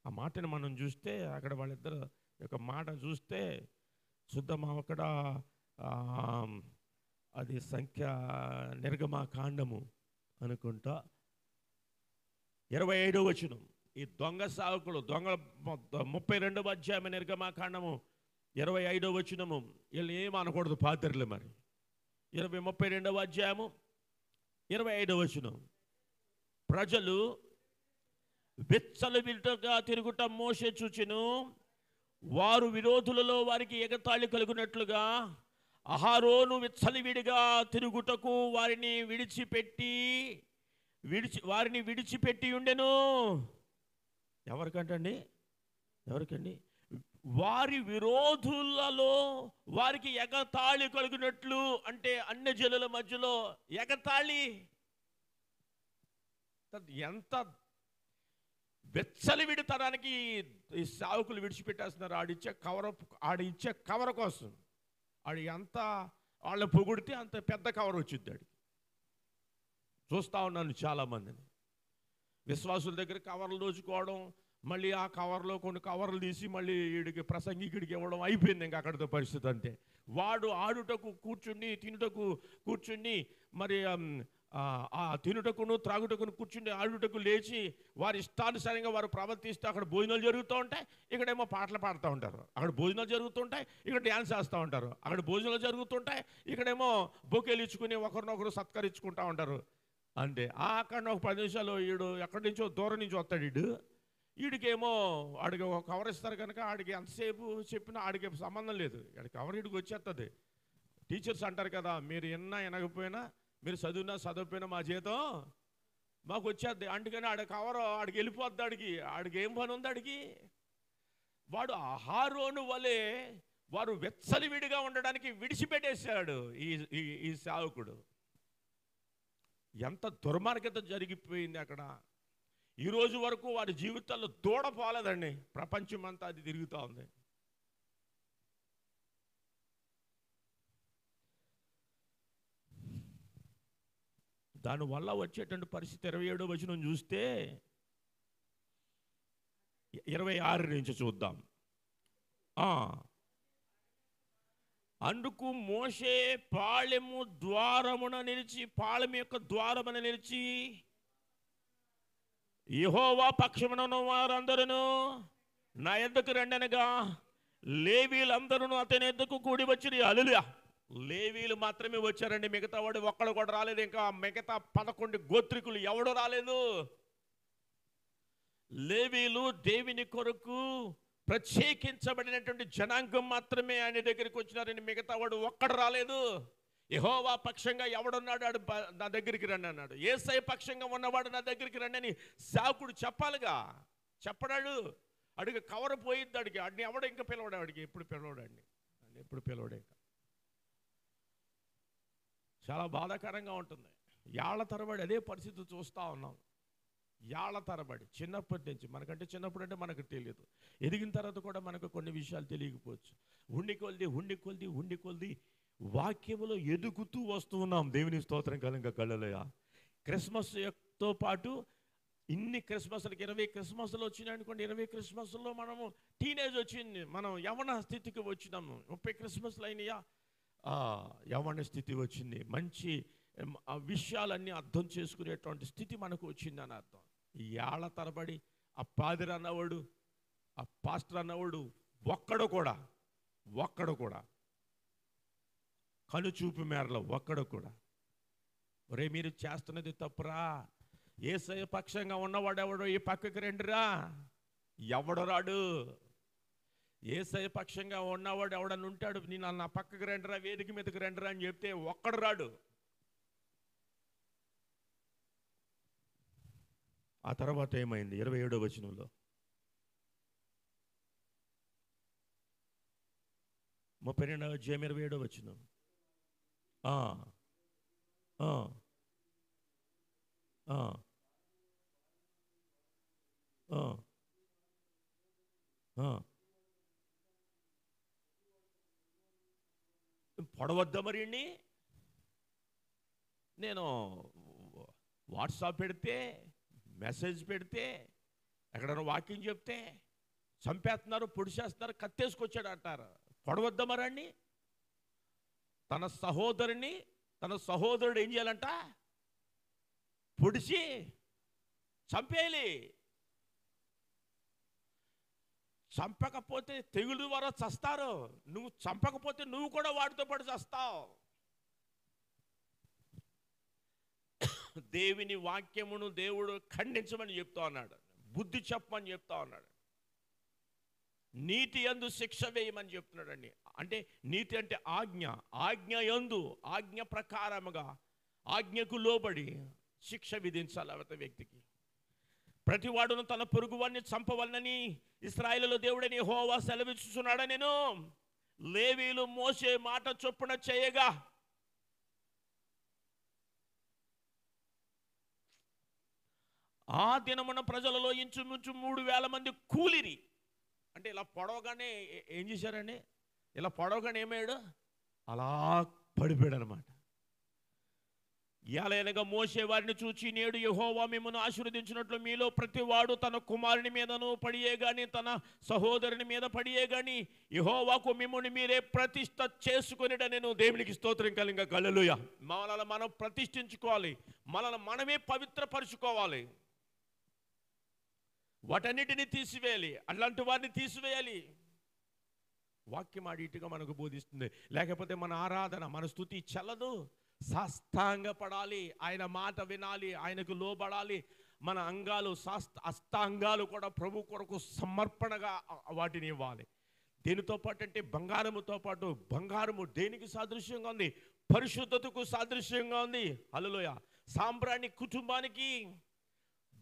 ఆ మాటని మనం చూస్తే అక్కడ వాళ్ళిద్దరు యొక్క మాట చూస్తే చూద్దాం. అక్కడ అది నిర్గమకాండము అనుకుంటా 25వ వచనం. ఈ దొంగ సావకులు 32వ అధ్యాయం నిర్గమకాండము 25వ వచనము. వీళ్ళు ఏమనకూడదు పాత్రలు. మరి 32వ అధ్యాయము 25వ వచనం. ప్రజలు విచ్చలవిడిగా తిరుగుట మోషే చూచెను. వారు విరోధులలో వారికి ఎగతాళి కలుగునట్లుగా అహరోను విచ్చలవిడిగా తిరుగుటకు వారిని విడిచిపెట్టి ఉండెను. ఎవరికంటండి? వారి విరోధులలో వారికి ఎగతాళి కలిగినట్లు. అంటే అన్య జనుల మధ్యలో ఎగతాళి. ఎంత వెచ్చలివిడితనానికి ఈ సావుకులు విడిచిపెట్టేస్తున్నారు. ఆడిచ్చే కవర్ కోసం. ఆడు ఎంత వాళ్ళని పొగిడితే అంత పెద్ద కవర్ వచ్చింది ఆడికి. చూస్తూ ఉన్నాను చాలామందిని విశ్వాసుల దగ్గర కవర్లు దోచుకోవడం, మళ్ళీ ఆ కవర్లో కొన్ని కవర్లు తీసి మళ్ళీ వీడికి ప్రసంగికుడికి ఇవ్వడం అయిపోయింది. ఇంకా అక్కడితో పరిస్థితి అంతే. వాడు ఆడుటకు కూర్చుని తినుటకు కూర్చుని మరి ఆ తినుటకును త్రాగుటకును కూర్చుని ఆడుటకు లేచి వారి ఇష్టానుసారంగా వారు ప్రవర్తిస్తే అక్కడ భోజనాలు జరుగుతూ ఉంటాయి, ఇక్కడేమో పాటలు పాడుతూ ఉంటారు. అక్కడ భోజనాలు జరుగుతుంటాయి, ఇక్కడ డ్యాన్స్ వేస్తూ ఉంటారు. అక్కడ భోజనాలు జరుగుతుంటాయి, ఇక్కడేమో బొకేలు ఇచ్చుకుని ఒకరినొకరు సత్కరించుకుంటూ ఉంటారు. అంతే. అక్కడ ఒక 10 నిమిషాలు వీడు ఎక్కడి నుంచో దూరం నుంచి వస్తాడు. వీడికేమో ఆడికి ఒక కవర్ ఇస్తారు కనుక ఆడికి ఎంతసేపు చెప్పినా ఆడికి సంబంధం లేదు. ఆడికి కవర్ వీడికి వచ్చేస్తుంది. టీచర్స్ అంటారు కదా, మీరు వినకపోయినా మీరు చదవకపోయినా మా జీతం మాకు వచ్చేద్ది. అందుకని ఆడ కవర్ ఆడికి వెళ్ళిపోద్ది. ఆడికి ఏం పని ఉంది ఆడికి? వాడు ఆహారోను వలె వారు వెచ్చలివిడిగా ఉండడానికి విడిచిపెట్టేశాడు ఈ సేవకుడు. ఎంత దుర్మార్గత జరిగిపోయింది అక్కడ. ఈరోజు వరకు వారి జీవితాల్లో దూడ పోలేదండి. ప్రపంచం అంతా అది తిరుగుతూ ఉంది. దానివల్ల వచ్చేటువంటి పరిస్థితి 27వ వచనం చూస్తే 26 నుంచి చూద్దాం. అందుకు మోషే పాళెము ద్వారమున నిలిచి, పాళెము యొక్క ద్వారమున నిలిచి, యెహోవా పక్షమున వారందరూ నా యొద్దకు రండనగా లేవీలందరూ అతని యొద్దకు కూడి వచ్చిరి. హల్లెలూయా. లేవీలు మాత్రమే వచ్చారండి, మిగతా వాడు ఒక్కడు కూడా రాలేదు. ఇంకా మిగతా 11 గోత్రికులు ఎవడు రాలేదు. లేవీలు దేవుని కొరకు ప్రత్యేకించబడినటువంటి జనాంగం మాత్రమే ఆయన దగ్గరికి వచ్చినారని, మిగతా వాడు ఒక్కడు రాలేదు. యెహోవా పక్షంగా ఎవడున్నాడు నా దగ్గరికి రండి అన్నాడు. యేసయ్య పక్షంగా ఉన్నవాడు నా దగ్గరికి రండి అని సేవకుడు చెప్పాలిగా. చెప్పడాడు. అడిగి కవర్ పోయిద్ది. అడిగి ఎవడు ఇంకా పిలవడు. ఎప్పుడు పిలవడు ఇంకా. చాలా బాధాకరంగా ఉంటుంది. ఏళ్ల తరబడి అదే పరిస్థితి చూస్తూ ఉన్నాం. ఏళ్ల తరబడి చిన్నప్పటి నుంచి. మనకంటే చిన్నప్పుడు అంటే మనకు తెలియదు. ఎదిగిన తర్వాత కూడా మనకు కొన్ని విషయాలు తెలియకపోవచ్చు. ఉండి కొలిది వాక్యములో ఎదుగుతూ వస్తూ ఉన్నాం. దేవుని స్తోత్రం కలంగా కళ్ళలయ. క్రిస్మస్తో పాటు ఇన్ని క్రిస్మస్లకి 20 క్రిస్మస్లు వచ్చినాయి అనుకోండి. 20 క్రిస్మస్లో మనము టీనేజ్ వచ్చింది, మనం యవ్వన స్థితికి వచ్చినాము. 30 క్రిస్మస్లు అయినాయా, యవ్వన స్థితి వచ్చింది. మంచి విషయాలన్నీ అర్థం చేసుకునేటువంటి స్థితి మనకు వచ్చిందని అర్థం. ఈ ఏళ్ల తరబడి ఆ పాదిరి అన్నవాడు, ఆ పాస్టర్ అన్నవాడు ఒక్కడు కూడా కనుచూపు మేరలో ఒక్కడు కూడా ఒరే మీరు చేస్తున్నది తప్పురా, యేసయ్య పక్షంగా ఉన్నవాడు ఎవడో ఈ పక్కకి రండిరా, ఎవడు రాడు. యేసయ్య పక్షంగా ఉన్నవాడు ఎవడని ఉంటాడు, నేను నా పక్కకి రండిరా, వేదిక మీదకి రండిరా అని చెప్తే ఒక్కడు రాడు. ఆ తర్వాత ఏమైంది? 27వ వచనంలో 32వ అధ్యాయం 27వ వచనం. పొడవద్దా మరి? నేను వాట్సాప్ పెడితే, మెసేజ్ పెడితే, ఎక్కడైనా వాక్యం చెప్తే చంపేస్తున్నారు, పొడిచేస్తున్నారు, కత్తేసుకొచ్చాడు అంటారు. పొడవద్దా మరి? తన సహోదరుడు ఏం చేయాలంట? పొడిచి చంపేయాలి. చంపకపోతే తెగులు ద్వారా చస్తారు. నువ్వు చంపకపోతే నువ్వు కూడా వాటితో పాటు చస్తావు. దేవుని వాక్యమును దేవుడు ఖండించమని చెప్తా ఉన్నాడు, బుద్ధి చెప్పమని చెప్తా ఉన్నాడు, నీతి యందు శిక్ష వేయమని చెప్తున్నాడండి. అంటే నీతి అంటే ఆజ్ఞ యందు, ఆజ్ఞ ప్రకారముగా, ఆజ్ఞకు లోబడి శిక్ష విధించాలి అవతల వ్యక్తికి. ప్రతివాడును తన పొరుగువాన్ని చంపవలనని ఇశ్రాయేలులో దేవుడని యెహోవా సెలవిస్తున్నాడా? నేను లేవీలు మోసే మాట చొప్పున చేయగా ఆ దినమున ప్రజలలో ఇంచుమించు 3,000 మంది కూలిరి. అంటే ఇలా పొడవగానే ఏం చేశారండి? ఇలా పొడవగానే ఏమయ్యాడు? అలా పడిపోయాడు అనమాట. ఏలయనగా మోషే వారిని చూచి, నేడు యెహోవా మిమ్మును ఆశీర్వదించినట్లు మీలో ప్రతివాడు తన కుమారుని మీదను పడియే గాని తన సహోదరుని మీద పడియే గాని యెహోవాకు మిమ్ముని మీరే ప్రతిష్ఠ చేసుకొనిడనెను. దేవునికి స్తోత్రం కలుగుగా. హల్లెలూయా. మనల్ని మనం ప్రతిష్ఠించుకోవాలి, మనల్ని మనమే పవిత్రపరుచుకోవాలి. వాటన్నిటిని తీసివేయాలి, అలాంటి వారిని తీసివేయాలి. వాక్యం ఆడిటిగా మనకు బోధిస్తుంది. లేకపోతే మన ఆరాధన, మన స్తుతి చెల్లదు. సాష్టాంగపడాలి, ఆయన మాట వినాలి, ఆయనకు లోబడాలి. మన అంగాలు అష్టాంగాలు కూడా ప్రభు కొరకు సమర్పణగా వాటిని ఇవ్వాలి. దేనితో పాటు అంటే బంగారముతో పాటు, బంగారము దేనికి సాదృశ్యంగా ఉంది? పరిశుద్ధతకు సాదృశ్యంగా ఉంది. హల్లెలూయా. సాంబ్రాణి కుటుంబానికి,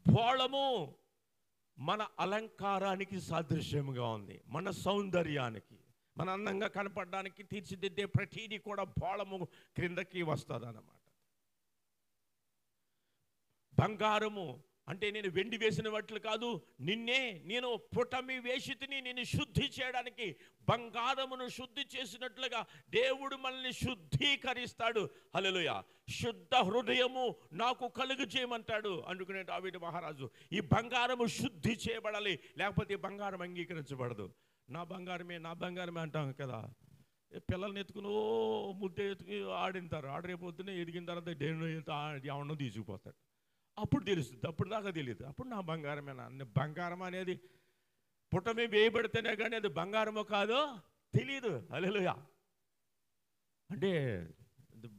బోళము మన అలంకారానికి సాదృశ్యంగా ఉంది, మన సౌందర్యానికి, మన అందంగా కనపడడానికి తీర్చిదిద్దే ప్రతిదీ కూడా బోళము క్రిందకి వస్తుంది అన్నమాట. బంగారము అంటే నేను వెండి వేసిన వాటిని కాదు, నిన్నే నేను పుటమి వేషితిని నిన్ను శుద్ధి చేయడానికి. బంగారమును శుద్ధి చేసినట్లుగా దేవుడు మనల్ని శుద్ధీకరిస్తాడు. హల్లెలూయా. శుద్ధ హృదయము నాకు కలుగు చేయమంటాడు. అందుకనే దావీదు మహారాజు ఈ బంగారము శుద్ధి చేయబడాలి, లేకపోతే ఈ బంగారం అంగీకరించబడదు. నా బంగారమే అంటాం కదా. పిల్లల్ని ఎత్తుకుని ముద్ద ఎత్తుకుని ఆడింటారు. ఆడరేపోతున్నా ఎదిగిన తర్వాత ఎవరినో తీసుకుపోతాడు. అప్పుడు తెలుస్తుంది, అప్పుడు దాకా తెలియదు. అప్పుడు నా బంగారమేనా? బంగారం అనేది పుటమే వేయబడితేనే కానీ అది బంగారమో కాదో తెలియదు. హల్లెలూయా. అంటే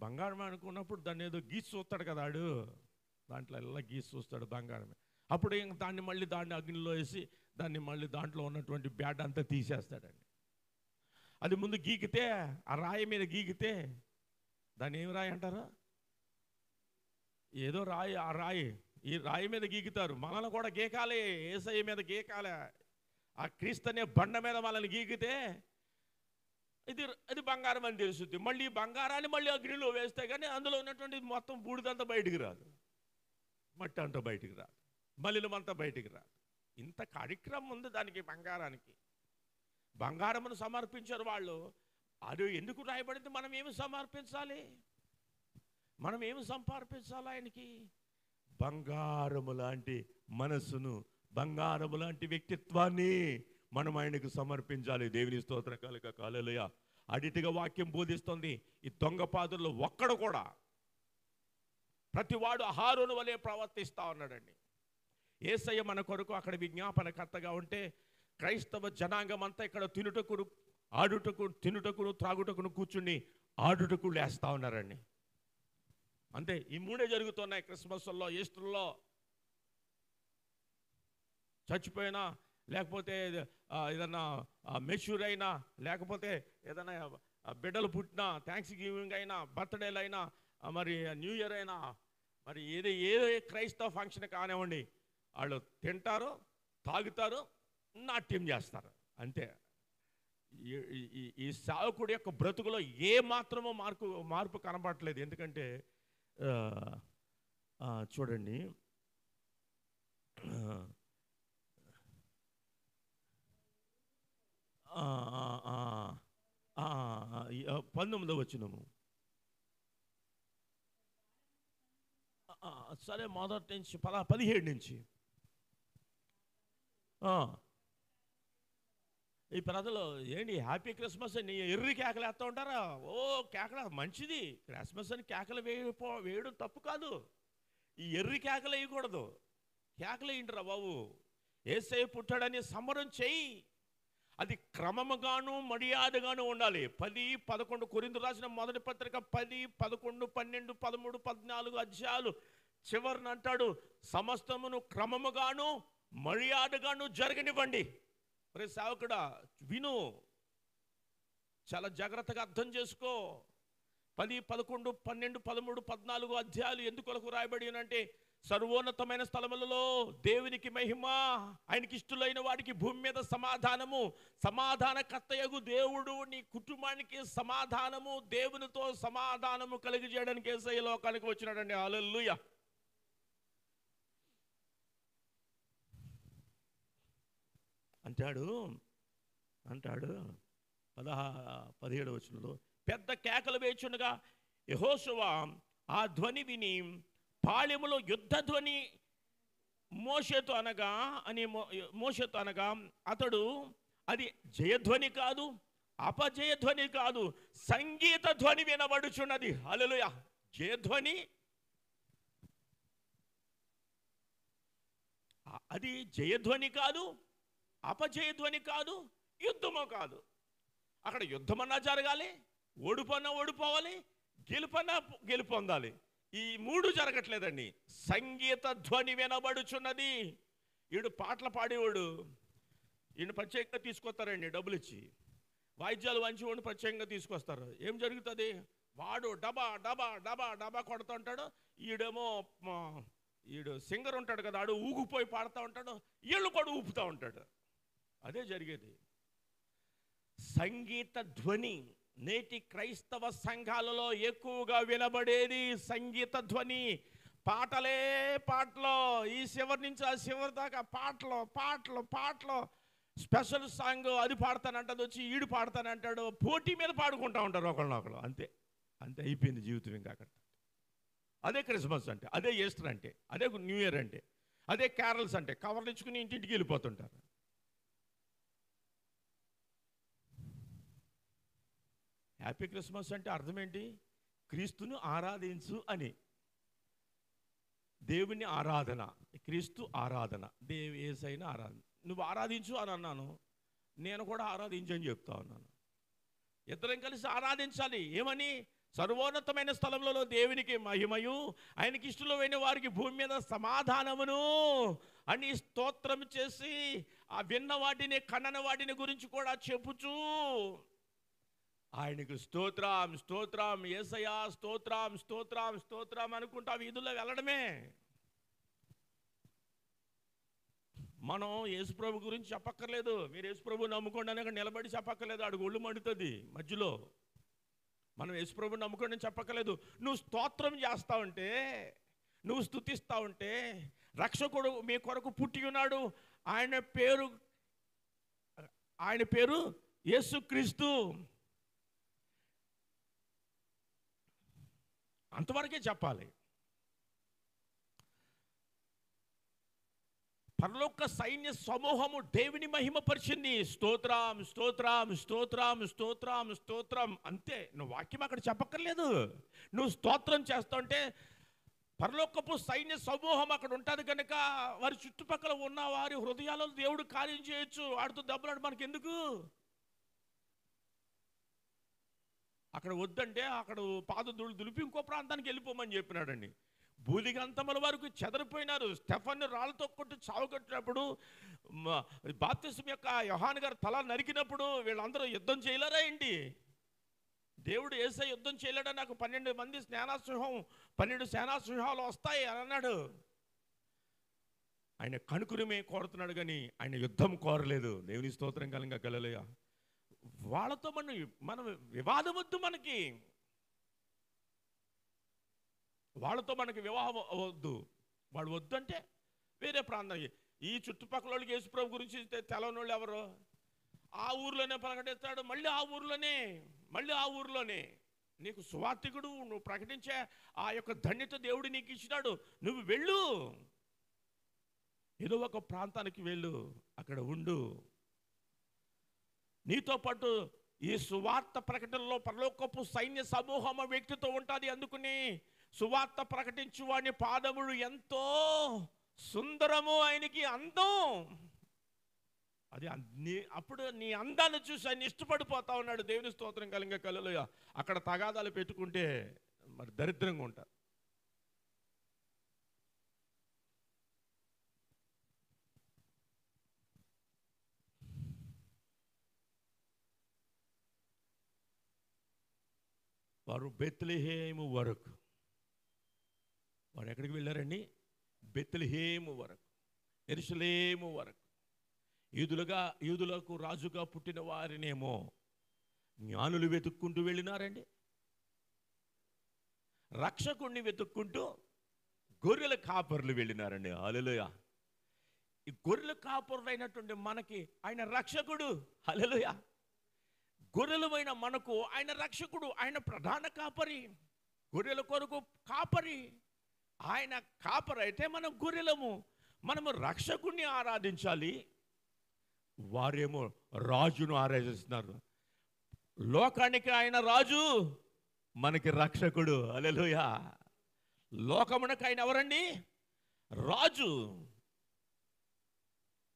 బంగారం అనుకున్నప్పుడు దాన్ని ఏదో గీసి చూస్తాడు కదా, ఆడు దాంట్లో ఎలా గీసి చూస్తాడు బంగారమే. అప్పుడు ఇంక దాన్ని అగ్నిలో వేసి దాన్ని మళ్ళీ దాంట్లో ఉన్నటువంటి బ్యాడ్ అంతా తీసేస్తాడండి. అది ముందు గీకితే, ఆ రాయి మీద గీకితే దాన్ని ఏం రాయి అంటారు? ఏదో రాయి. ఆ రాయి, ఈ రాయి మీద గీకుతారు. మనల్ని కూడా గీకాలి, యేసయ్య మీద గీకాలి. ఆ క్రీస్తు అనే బండ మీద మనల్ని గీకితే అది బంగారం అని తెలుస్తుంది. మళ్ళీ బంగారాన్ని మళ్ళీ అగ్నిలో వేస్తే కానీ అందులో ఉన్నటువంటి మొత్తం బూడిదంతా బయటికి రాదు, మట్టి అంతా బయటికి రాదు, మలినమంతా బయటికి రాదు. ఇంత కార్యక్రమం ఉంది దానికి, బంగారానికి. బంగారమును సమర్పించారు వాళ్ళు. అది ఎందుకు రాయబడింది? మనం ఏమి సమర్పించాలి? మనం ఏమి సమర్పించాలి ఆయనకి? బంగారము లాంటి మనసును, బంగారము లాంటి వ్యక్తిత్వాన్ని మనం ఆయనకు సమర్పించాలి. దేవుని స్తోత్రం కలుగుగా. హల్లెలూయా. అడిటిగా వాక్యం బోధిస్తుంది, ఈ దొంగ పాదుల్లో ఒక్కడు కూడా, ప్రతివాడు అహారోను వలె ప్రవర్తిస్తా ఉన్నాడండి. యేసయ్య మన కొరకు అక్కడ విజ్ఞాపనకర్తగా ఉంటే క్రైస్తవ జనాంగం అంతా ఇక్కడ తినుటకును త్రాగుటకును కూర్చుని ఆడుటకు లేస్తా ఉన్నారండి. అంతే. ఈ మూడే జరుగుతున్నాయి క్రిస్మస్లో, ఈస్టర్లో. చచ్చిపోయినా, లేకపోతే ఏదన్నా మెచ్యూర్ అయినా, లేకపోతే ఏదైనా బిడ్డలు పుట్టినా, థ్యాంక్స్ గివింగ్ అయినా, బర్త్డేలు అయినా, మరి న్యూ ఇయర్ అయినా, మరి ఏ క్రైస్తవ ఫంక్షన్ కానివ్వండి, వాళ్ళు తింటారు, తాగుతారు, నాట్యం చేస్తారు. అంతే. ఈ సేవకుడి యొక్క బ్రతుకులో ఏ మాత్రమో మార్పు కనబడట్లేదు. ఎందుకంటే చూడండి, 19వ వచనము. సరే, మొదటి నుంచి 17 నుంచి. ఈ ప్రజలు ఏంటి హ్యాపీ క్రిస్మస్ అని ఎర్రి కేకలు వేస్తూ ఉంటారా? ఓ కేకల మంచిది, క్రిస్మస్ అని కేకలు వేయడం తప్పు కాదు. ఈ ఎర్రి కేకలు వేయకూడదు. కేకలు వేయండిరా బాబు. యేసయ్య పుట్టాడని సంబరం చెయ్యి. అది క్రమముగాను మర్యాదగాను ఉండాలి. 10, 11 కొరింథీయులకు రాసిన మొదటి పత్రిక 10, 11, 12, 13, 14 అధ్యాయాలు చివరిని అంటాడు, సమస్తమును క్రమముగాను మర్యాదగాను జరగనివ్వండి. మరి సేవకుడా విను, చాలా జాగ్రత్తగా అర్థం చేసుకో. 10, 11, 12, 13, 14 అధ్యాయాలు ఎందుకు రాయబడి అంటే, సర్వోన్నతమైన స్థలములలో దేవునికి మహిమ, ఆయనకి ఇష్టలైన వాడికి భూమి మీద సమాధానము. సమాధానకర్తయగు దేవుడు నీ కుటుంబానికి సమాధానము, దేవునితో సమాధానము కలిగి చేయడానికి యేసయ్య లోకానికి వచ్చినాడండి. హల్లెలూయా. అంటాడు అంటాడు 17వ వచనంలో, పెద్ద కేకలు వేచుండగా యెహోషువ ఆ ధ్వని విని పాళెములో యుద్ధ ధ్వని మోషేతో అనగా అతడు అది జయధ్వని కాదు, అపజయధ్వని కాదు, సంగీత ధ్వని వినబడుచున్నది. హల్లెలూయా. జయధ్వని, అది జయధ్వని కాదు, అపజయధ్వని కాదు, యుద్ధమో కాదు. అక్కడ యుద్ధమన్నా జరగాలి, ఓడిపోన్నా ఓడిపోవాలి, గెలుపన్నా గెలుపొందాలి. ఈ మూడు జరగట్లేదండి. సంగీత ధ్వని వినబడుచున్నది. ఈడు పాటలు పాడేవాడు, ఈయన ప్రత్యేకంగా తీసుకొస్తారండి డబ్బులు ఇచ్చి. వాయిద్యాలు వంచివాడిని ప్రత్యేకంగా తీసుకొస్తారు. ఏం జరుగుతుంది? వాడు డబా డబా డబా డబా కొడుతూ ఉంటాడు, ఈడు సింగర్ ఉంటాడు కదా, ఆడు ఊగిపోయి పాడుతూ ఉంటాడు, వీళ్ళు కూడా ఊపుతూ ఉంటాడు. అదే జరిగేది. సంగీత ధ్వని నేటి క్రైస్తవ సంఘాలలో ఎక్కువగా వినబడేది సంగీత ధ్వని. పాటలే పాటలు, ఈ చివరి నుంచి ఆ చివరి దాకా పాటలు పాటలు పాటలు. స్పెషల్ సాంగ్ అది పాడతానంటది, వచ్చి ఈడు పాడతానంటాడు, పోటీ మీద పాడుకుంటూ ఉంటారు ఒకళ్ళనొకళ్ళు. అంతే అంతే అయిపోయింది జీవితం. ఇంకా అక్కడ అదే క్రిస్మస్ అంటే, అదే ఈస్టర్ అంటే, అదే న్యూ ఇయర్ అంటే, అదే క్యారల్స్ అంటే కవర్లు ఇచ్చుకుని ఇంటింటికి వెళ్ళిపోతుంటారు. హ్యాపీ క్రిస్మస్ అంటే అర్థం ఏంటి? క్రీస్తును ఆరాధించు అని. దేవుని ఆరాధన, క్రీస్తు ఆరాధన, యేసయ్యన ఆరాధన. నువ్వు ఆరాధించు అని అన్నాను, నేను కూడా ఆరాధించని చెప్తా ఉన్నాను. ఇద్దరం కలిసి ఆరాధించాలి. ఏమని? సర్వోన్నతమైన స్థలంలో దేవునికి మహిమయు, ఆయనకి ఇష్టమైన వారికి భూమి మీద సమాధానమును అని స్తోత్రం చేసి, ఆ విన్న వాటిని కన్నన వాటిని గురించి కూడా చెప్పుచూ ఆయనకు స్తోత్రం స్తోత్రం, యేసయ్యా స్తోత్రం స్తోత్రం స్తోత్రం అనుకుంటా వీధుల్లో వెళ్ళడమే. మనం యేసుప్రభు గురించి చెప్పక్కర్లేదు. మీరు యేసుప్రభు నమ్ముకోండి అని అక్కడ నిలబడి చెప్పక్కర్లేదు, అడుగు ఒళ్ళు మండుతుంది మధ్యలో. మనం యేసుప్రభు నమ్ముకోండి అని చెప్పక్కర్లేదు. నువ్వు స్తోత్రం చేస్తా ఉంటే, నువ్వు స్తుతిస్తా ఉంటే, రక్షకుడు మీ కొరకు పుట్టి ఉన్నాడు, ఆయన పేరు యేసుక్రీస్తు, అంతవరకే చెప్పాలి. పరలోక సైన్య సమూహము దేవుని మహిమపరిచింది. స్తోత్రం స్తోత్రం స్తోత్రం స్తోత్రం స్తోత్రం, అంతే. నువ్వు వాక్యం అక్కడ చెప్పక్కర్లేదు. నువ్వు స్తోత్రం చేస్తుంటే పరలోకపు సైన్య సమూహం అక్కడ ఉంటుంది కనుక వారి చుట్టుపక్కల ఉన్న వారి హృదయాలలో దేవుడు కార్యం చేయొచ్చు. వాడితో దెబ్బలాడు మనకి ఎందుకు? అక్కడ వద్దంటే అక్కడ పాదధూళి దులిపి ఇంకో ప్రాంతానికి వెళ్ళిపోమని చెప్పినాడండి. భూదిగంతముల వరకు చెదరిపోయినారు. స్టెఫన్ను రాళ్ళతో కొట్టి చావుకొట్టినప్పుడు, బాప్తిస్మ యొక్క యోహాను గారు తల నరికినప్పుడు వీళ్ళందరూ యుద్ధం చేయలేరా ఏంటి? దేవుడు యేసయ్య యుద్ధం చేయలేడా? నాకు 12 సేనాసింహాలు వస్తాయి అని అన్నాడు. ఆయన కనుకురిమే కోరుతున్నాడు కానీ ఆయన యుద్ధం కోరలేదు. దేవుని స్తోత్రం కలంగా హల్లెలూయా. వాళ్ళతో మనం వివాదం వద్దు. వాళ్ళతో మనకి వివాహం వద్దు. వాడు వద్దంటే వేరే ప్రాంతానికి. ఈ చుట్టుపక్కల వాళ్ళకి యేసుప్రభు గురించి తెలవని వాళ్ళు ఎవరు? ఆ ఊర్లోనే ప్రకటిస్తాడు, మళ్ళీ ఆ ఊర్లోనే నీకు సువార్తికుడు, నువ్వు ప్రకటించే ఆ యొక్క ధన్యత దేవుడు నీకు ఇచ్చినాడు. నువ్వు వెళ్ళు, ఏదో ఒక ప్రాంతానికి వెళ్ళు, అక్కడ ఉండు. నీతో పాటు ఈ సువార్త ప్రకటనలో పరలోకపు సైన్య సమూహం వ్యక్తితో ఉంటుంది. అందుకుని సువార్త ప్రకటించు వాని పాదములు ఎంతో సుందరము, ఆయనకి అందం. అది అప్పుడు నీ అందాన్ని చూసి ఆయన ఇష్టపడిపోతా ఉన్నాడు. దేవుని స్తోత్రం కలంగా హల్లెలూయా. అక్కడ తగాదాలు పెట్టుకుంటే మరి దరిద్రంగా ఉంటారు. వారు బెత్లెహేము వరకు, వారు ఎక్కడికి వెళ్ళారండి? బెత్లెహేము వరకు, యెరూషలేము వరకు. యూదులకు రాజుగా పుట్టిన వారినేమో జ్ఞానులు వెతుక్కుంటూ వెళ్ళినారండి. రక్షకుణ్ణి వెతుక్కుంటూ గొర్రెల కాపర్లు వెళ్ళినారండి. హల్లెలూయా. ఈ గొర్రెల కాపరులైనటువంటి మనకి ఆయన రక్షకుడు. హల్లెలూయా. గొర్రెలమైన మనకు ఆయన రక్షకుడు, ఆయన ప్రధాన కాపరి, గొర్రెల కొరకు కాపరి. ఆయన కాపరి అయితే మనం గొర్రెలము. మనము రక్షకుడిని ఆరాధించాలి, వారేమో రాజును ఆరాధిస్తున్నారు. లోకానికి ఆయన రాజు, మనకి రక్షకుడు. హల్లెలూయా. లోకమునకు ఆయన ఎవరండి? రాజు,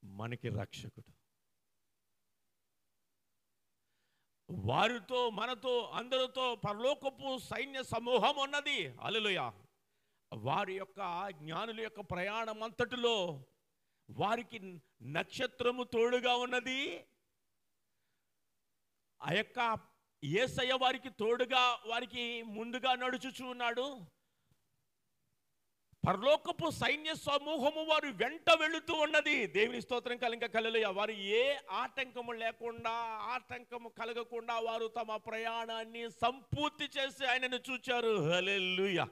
మనకి రక్షకుడు. వారితో మనతో అందరితో పరలోకపు సైన్య సమూహం ఉన్నది. హల్లెలూయా. వారి యొక్క జ్ఞానుల యొక్క ప్రయాణం అంతటిలో వారికి నక్షత్రము తోడుగా ఉన్నది. ఆ యొక్క యేసయ్య వారికి తోడుగా, వారికి ముందుగా నడుచుచూ ఉన్నాడు. పరలోకపు సైన్య సమూహము వారు వెంట వెళుతూ ఉన్నది. దేవుని స్తోత్రం కలిగ హల్లెలూయా. వారు ఏ ఆటంకము లేకుండా, ఆటంకము కలగకుండా వారు తమ ప్రయాణాన్ని సంపూర్తి చేసి ఆయనను చూచారు. హల్లెలూయా.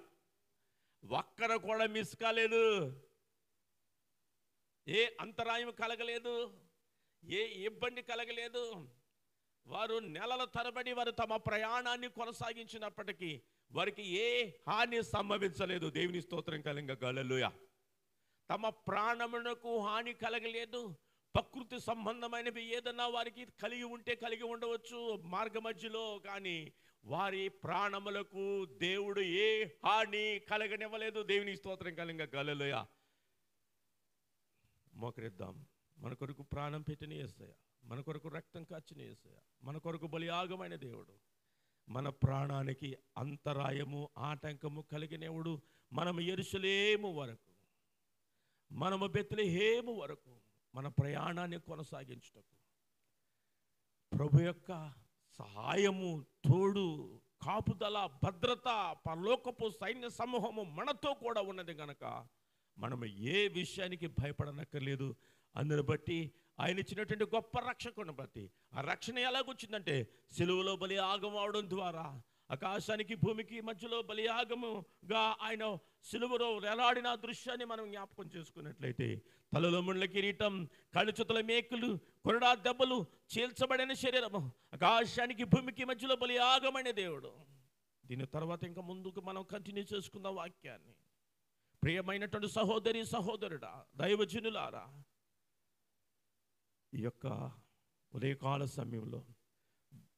ఒక్కరు కూడా మిస్ కాలేదు, ఏ అంతరాయం కలగలేదు, ఏ ఇబ్బంది కలగలేదు. వారు నెలల తరబడి వారు తమ ప్రయాణాన్ని కొనసాగించినప్పటికీ వారికి ఏ హాని సంభవించలేదు. దేవుని స్తోత్రం కలిగ హల్లెలూయా. తమ ప్రాణమునకు హాని కలగలేదు. ప్రకృతి సంబంధమైనవి ఏదన్నా వారికి కలిగి ఉంటే కలిగి ఉండవచ్చు మార్గ మధ్యలో, కానీ వారి ప్రాణములకు దేవుడు ఏ హాని కలగనివ్వలేదు. దేవుని స్తోత్రం కలిగ హల్లెలూయా. మోకరిద్దాం. మన కొరకు ప్రాణం పెట్టిన యేసయ్య, మన కొరకు రక్తం కాచిన యేసయ్య, మన కొరకు బలియాగమైన దేవుడు, మన ప్రాణానికి అంతరాయము ఆటంకము కలిగినవుడు. మనము యెరూషలేము వరకు, మనము బెత్లెహేము వరకు మన ప్రయాణాన్ని కొనసాగించుటకు ప్రభు యొక్క సహాయము, తోడు, కాపుదల, భద్రత, పరలోకపు సైన్య సమూహము మనతో కూడా ఉన్నది గనక మనము ఏ విషయానికి భయపడనక్కర్లేదు. అందుని బట్టి ఆయన ఇచ్చినటువంటి గొప్ప రక్షకుని బట్టి, ఆ రక్షణ ఎలాగొచ్చిందంటే సిలువలో బలియాగం అవడం ద్వారా, ఆకాశానికి భూమికి మధ్యలో బలియాగముగా ఆయన సిలువలో వేలాడిన దృశ్యాన్ని మనం జ్ఞాపకం చేసుకున్నట్లయితే, తలలో ముళ్ళ కిరీటం, కళ్ళుచుతల మేకులు, కొరడా దెబ్బలు, చీల్చబడిన శరీరము, ఆకాశానికి భూమికి మధ్యలో బలియాగమైన దేవుడు. దీని తర్వాత ఇంకా ముందుకు మనం కంటిన్యూ చేసుకుందాం వాక్యాన్ని. ప్రియమైనటువంటి సహోదరి సహోదరుడా, దైవజనులారా, ఈ యొక్క ఉదయకాల సమయంలో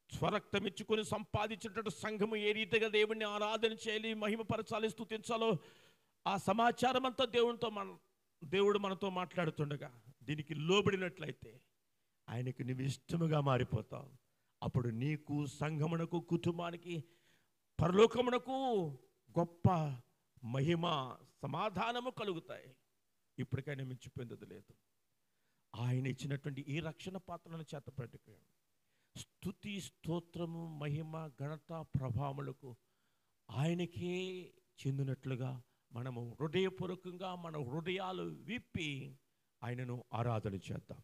స్వరక్తం ఇచ్చుకొని సంపాదించినటువంటి సంఘము ఏ రీతిగా దేవుణ్ణి ఆరాధన చేయాలి, మహిమపరచాలి, స్తుతించాలో ఆ సమాచారం అంతా దేవుడు మనతో మాట్లాడుతుండగా దీనికి లోబడినట్లయితే ఆయనకు నీవు ఇష్టముగా మారిపోతావు. అప్పుడు నీకు, సంఘమునకు, కుటుంబానికి, పరలోకమునకు గొప్ప మహిమ, సమాధానము కలుగుతాయి. ఇప్పటికైనా మించిపోయింది లేదు. ఆయన ఇచ్చినటువంటి ఈ రక్షణ పాత్రలను చేతపట్టుకు స్తుతి, స్తోత్రము, మహిమ, ఘనత, ప్రభావములకు ఆయనకే చెందినట్లుగా మనము హృదయపూర్వకంగా మన హృదయాలు విప్పి ఆయనను ఆరాధన చేద్దాం.